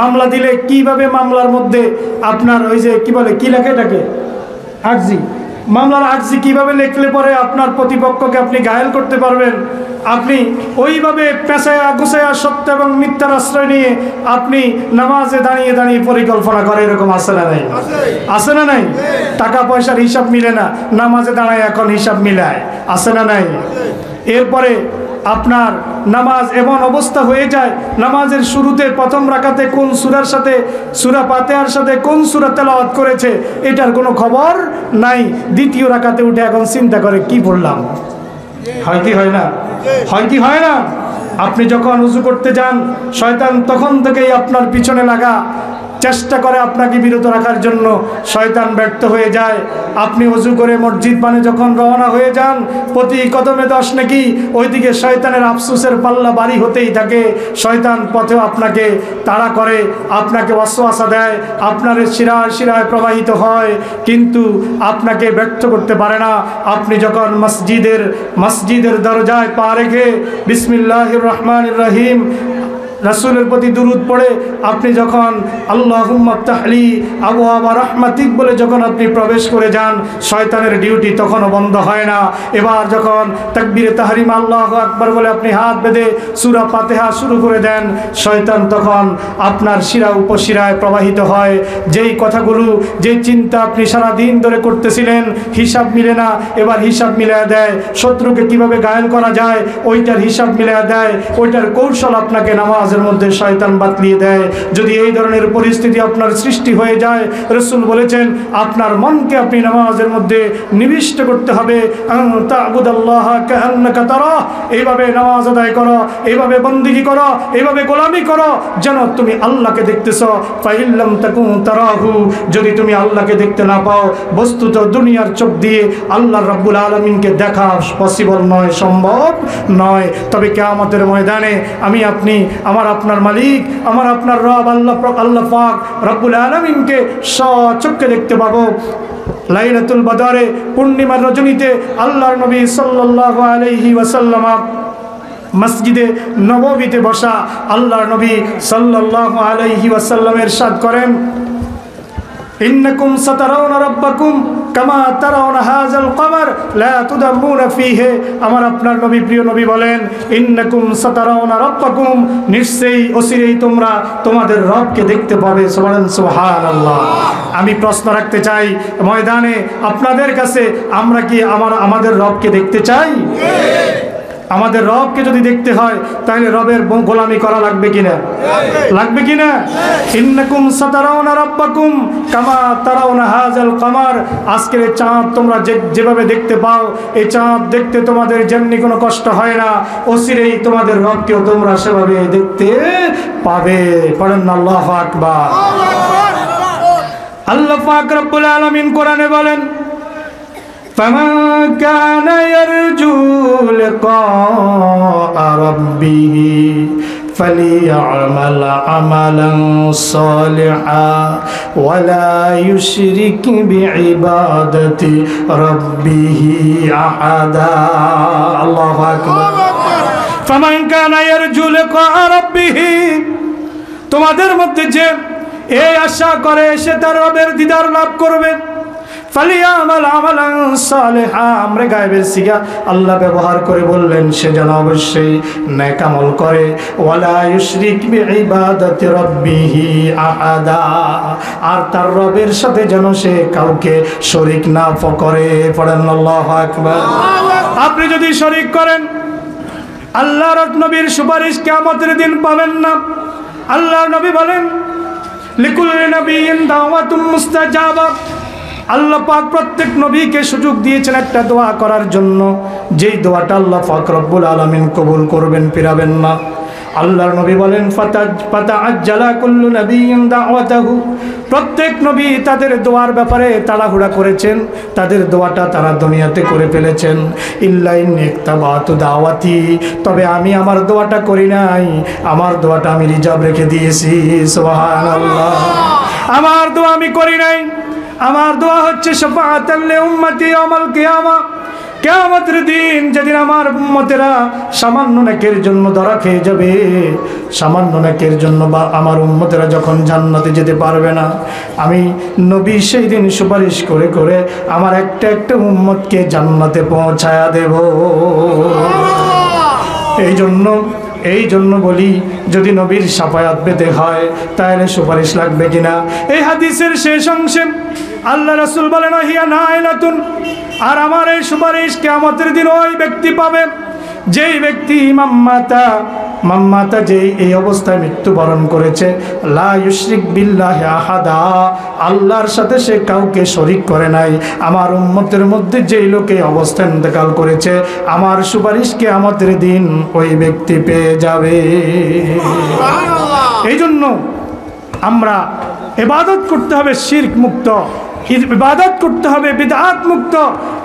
মামলা দিলে কিভাবে মামলার মধ্যে আপনার ওই যে কি বলে, কি লেখে এটাকে আরজি, মামলার আরজি কিভাবে লিখলে পরে আপনার প্রতিপক্ষকে আপনি ঘায়েল করতে পারবেন, আপনি ওইভাবে পেঁচায়া গুছায়া সত্য এবং মিথ্যার আশ্রয় নিয়ে আপনি নামাজে দাঁড়িয়ে দাঁড়িয়ে পরিকল্পনা করে, এরকম আছে না নাই? আছে না নাই? টাকা পয়সার হিসাব মিলে না, নামাজে দাঁড়ায় এখন হিসাব মিলায়, আছে না নাই? এরপরে আপনার নামাজ এমন অবস্থা হয়ে যায়, নামাজের শুরুতে প্রথম রাকাতে কোন সূরার সাথে, সূরা ফাতিহার সাথে কোন সূরা তেলাওয়াত করেছে এটার কোনো খবর নাই, দ্বিতীয় রাকাতে উঠে এখন চিন্তা করে কি পড়লাম। হয় কি হয় না? হয় কি হয় না? আপনি যখন ওযু করতে যান শয়তান তখন থেকেই আপনার পিছনে লাগা চেষ্টা করে আপনাকে বিরত রাখার জন্য, শয়তান ব্যর্থ হয়ে যায়। আপনি ওযু করে মসজিদ পানে যখন রওনা হয়ে যান, প্রতি কদমে 10 নেকি, ওইদিকে শয়তানের আফসোসের পাল্লা বাড়ি হতেই থাকে। শয়তান পথেও আপনাকে তাড়া করে, আপনাকে ওয়াসওয়াসা দেয়, আপনার শিরায় শিরায় প্রবাহিত হয়, কিন্তু আপনাকে ব্যর্থ করতে পারে না। আপনি যখন মসজিদের দরজায় পা রেখে বিসমিল্লাহির রহমানির রহিম রাসূলের প্রতি দুরূদ পড়ে আপনি যখন আল্লাহুম্মা তাহলি আবওয়াবা রাহমাতিক বলে যখন আপনি প্রবেশ করে যান, শয়তানের ডিউটি তখনও বন্ধ হয় না। এবার যখন তাকবীরে তাহরিমা আল্লাহু আকবার বলে আপনি হাত বেঁধে সূরা ফাতিহা শুরু করে দেন, শয়তান তখন আপনার শিরা উপশিরায় প্রবাহিত হয়। যেই কথাগুলো, যেই চিন্তা আপনি সারা দিন ধরে করতেছিলেন, হিসাব মিলে না, এবার হিসাব মিলিয়ে দেয়। শত্রুকে কিভাবে ঘায়েল করা যায় ওইটার হিসাব মিলিয়ে দেয়, ওইটার কৌশল আপনাকে নামাজের মধ্যে শয়তান বাতলিয়ে দেয়। যদি এই ধরনের পরিস্থিতি আপনার সৃষ্টি হয়ে যায়, রাসূল বলেছেন আপনার মনকে আপনি নামাজের মধ্যে নিবিষ্ট করতে হবে। তা'বুদাল্লাহা কাআন্নাকা তারাহ, এইভাবে নামাজ আদায় করো, এইভাবে বন্দেগী করো, এইভাবে গোলামি করো যেন তুমি আল্লাহকে দেখতেছো। ফাইন লাম তাকুন তারাহু, যদি তুমি আল্লাহকে দেখতে না পাও, বস্তুত দুনিয়ার চোখ দিয়ে আল্লাহ রাব্বুল আলামিনকে দেখা পসিবল নয়, সম্ভব নয়। তবে কিয়ামতের ময়দানে আমি আপনি, আমার আপনার মালিক, আমার আপনার রব আল্লাহ পাক রব্বুল আলামিনকে সচক্ষে দেখতে পাবো। লাইলাতুল বদরে, পূর্ণিমার রজনীতে আল্লাহর নবী সাল্লাল্লাহু আলাইহি ওয়াসাল্লাম মসজিদে নববীতে বসা আল্লাহর নবী সাল্লাল্লাহু আলাইহি ওয়াসাল্লাম ইরশাদ করেন, ইন্নাকুম সাতারাউনা রাব্বাকুম কামা তারাউনা হাযাল কমার লা তুদাম্মুনা ফীহি। আমার আপনার নবী, প্রিয় নবী বলেন, ইন্নাকুম সাতারাউনা রাব্বাকুম, নিশ্চয়ই অচিরেই তোমরা তোমাদের রবকে দেখতে পাবে। সুবহানাল্লাহ। আমি প্রশ্ন রাখতে চাই ময়দানে আপনাদের কাছে, আমরা কি আমাদের রবকে দেখতে চাই? আমাদের রবকে যদি দেখতে হয় তাহলে রবের গোলামি করা লাগবে কিনা? লাগবে কিনা? ইন্নাকুম সাতারাউনা রাব্বাকুম কামা তারাউনা হাযাল কমার। আজকের চাঁদ তোমরা যেভাবে দেখতে পাও, এই চাঁদ দেখতে তোমাদের যেমনি কোনো কষ্ট হয় না, অচিরেই তোমাদের রবকেও তোমরা সেভাবে দেখতে পাবে। পড়েন আল্লাহু আকবার। আল্লাহ পাক রব্বুল আলামিন কোরআনে বলেন, فمن كان يرجو لقاء ربه فليعمل عملا صالحا ولا يشرك بعبادة ربه أحدا। الله أكبر। فمن كان يرجو لقاء ربه, তোমাদের মধ্যে যে এই আশা করে সে তার রবের দিদার লাভ করবে, ফালিয়ামাল আমালান সালিহা, আমরা গায়বের সিগা আল্লাহ ব্যবহার করে বললেন সে যেন অবশ্যই নেক আমল করে, ওয়ালা ইউশরিক বিইবাদাতি রাব্বিহি আহাদা, আর তার রবের সাথে যেন সে কাউকে শরীক না করে। পড়েন আল্লাহু আকবার। আপনি যদি শরীক করেন, আল্লাহর নবীর সুপারিশ কিয়ামতের দিন পাবেন না। আল্লাহর নবী বলেন, লিকুল্লি নাবিয়্যিন দাওয়াতুম মুস্তাজাবা, আল্লাহ পাক প্রত্যেক নবীকে সুযোগ দিয়েছেন একটা দোয়া করার জন্য, যেই দোয়াটা আল্লাহ পাক রব্বুল আলামিন কবুল করবেন, ফিরাবেন না। আল্লাহর নবী বলেন, ফাতাআজ্জালা কুল্লু নাবিয়্যিন দাওয়াতাহু, প্রত্যেক নবী তাদের দোয়ার ব্যাপারে তাড়াহুড়া করেছেন, তাদের দোয়াটা তারা দুনিয়াতে করে ফেলেছেন। ইল্লা ইন্নী ইক্তাবাতু দাওয়াতি, তবে আমি আমার দোয়াটা করি নাই, আমার দোয়াটা আমি রিজার্ভ রেখে দিয়েছি। সুবহানাল্লাহ। আমার দোয়া আমি করি নাই, আমার দোয়া হচ্ছে শাফাআতাল লিউম্মতি ইয়াউমাল কিয়ামা, কিয়ামতের দিন যেদিন আমার উম্মতেরা সামান্য নেকের জন্য ধরা খেয়ে যাবে, সামান্য নেকের জন্য বা আমার উম্মতেরা যখন জান্নাতে যেতে পারবে না, আমি নবী সেই দিন সুপারিশ করে করে আমার একটা একটা উম্মতকে জান্নাতে পৌঁছায়া দেব। এই জন্য বলি, যদি নবীর শাফায়াত পেতে হয় তাহলে সুপারিশ লাগবে কিনা? এই হাদিসের শেষ অংশে আল্লাহ রাসূল বলেন, হিয়া নাইলাতুন, আর আমার এই সুপারিশ কিয়ামতের দিন ওই ব্যক্তি পাবে যেই ব্যক্তি মাম্মাতা যেই এই অবস্থায় মৃত্যুবরণ করেছে, লা ইউশরিক বিল্লাহি আহাদা, আল্লাহর সাথে সে কাউকে শরীক করে নাই। আমার উম্মতের মধ্যে যেই লোকে অবস্থায় ইন্তেকাল করেছে, আমার সুপারিশ কিয়ামতের দিন ওই ব্যক্তি পেয়ে যাবে। এই জন্য আমরা ইবাদত করতে হবে শিরক মুক্ত, ইবাদত করতে হবে বিদআত মুক্ত,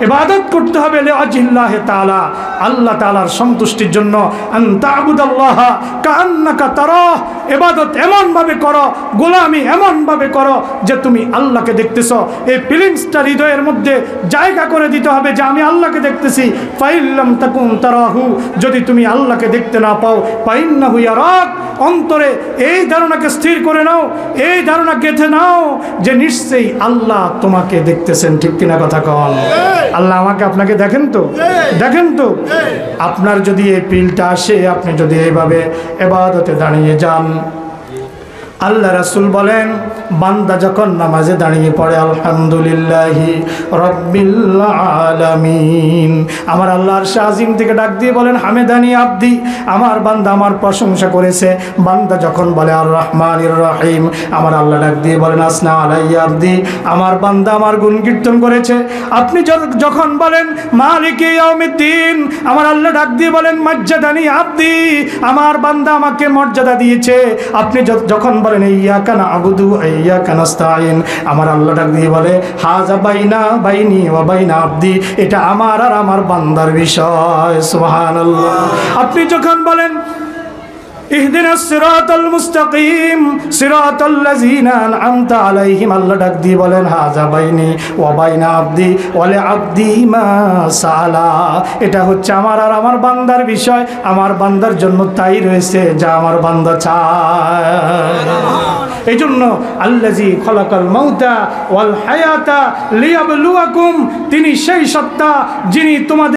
ইবাদত করতে হবে লিওয়াজহিল্লাহি তাআলা, আল্লাহ তাআলার সন্তুষ্টির জন্য। আন তা'বুদাল্লাহ কাআন্নাকা তারাহ, ইবাদত এমন ভাবে করো, গোলামি এমন ভাবে করো যে তুমি আল্লাহকে দেখতেছো। এই ফিলিংসটা হৃদয়ের মধ্যে জায়গা করে দিতে হবে যে আমি আল্লাহকে দেখতেছি। ফাইল্লাম তাকুন তারাহু, যদি তুমি আল্লাহকে দেখতে না পাও, ফাইন্নাহু ইয়ারাক, অন্তরে এই ধারণাকে স্থির করে নাও, এই ধারণা গেঁথে নাও যে নিশ্চয়ই আল্লাহ তোমাকে দেখতেছেন। ঠিক কিনা কথা কন? আল্লাহ আমাকে আপনাকে দেখেন তো, দেখেন তো। আপনার যদি এই পিলটা আসে, আপনি যদি এইভাবে ইবাদতে দাঁড়িয়ে যান, আল্লাহ রাসূল বলেন, বান্দা যখন নামাজে দাঁড়িয়ে পড়ে আলহামদুলিল্লাহি রাব্বিল আলামিন, আমার আল্লাহর শাজিম থেকে ডাক দিয়ে বলেন হামেদানি আব্দি, আমার বান্দা আমার প্রশংসা করেছে। বান্দা যখন বলে আর রহমানির রহিম, আমার আল্লাহ ডাক দিয়ে বলেন আসনা আলাইয়া আব্দি, আমার বান্দা আমার গুণ কীর্তন করেছে। আপনি যখন বলেন মালিকি ইয়াউমিদ্দিন, আমার আল্লাহ ডাক দিয়ে বলেন মাজ্জাদানি আব্দি, আমার বান্দা আমাকে মর্যাদা দিয়েছে। আপনি যখন বলেন ইয়াকা না'বুদু ওয়া ইয়াকা নাস্তাঈন, আমার আল্লাহ ডাক দিয়ে বলে হাযা বাইনি ওয়া বাইনা আব্দি, এটা আমার আর আমার বান্দার বিষয়। সুবহানাল্লাহ। আপনি যখন বলেন ইহদিনাস সিরাতাল মুস্তাকিম সিরাতাল্লাযিনা আন'আমতা আলাইহিম। আল্লাহ ডাক দিয়ে বলেন হাযা বাইনি ওয়া বাইনা আবদি ওয়া লি আবদি মা সাআলা। এটা হচ্ছে আমার আর আমার বান্দার বিষয়, আমার বান্দার জন্য তাই রয়েছে যা আমার বান্দা চায়। এই জন্য আল্লাযী খলাকাল মাউতা ওয়াল হায়াতা লিয়াবলুয়াকুম, তিনি সেই সত্তা যিনি তোমাদের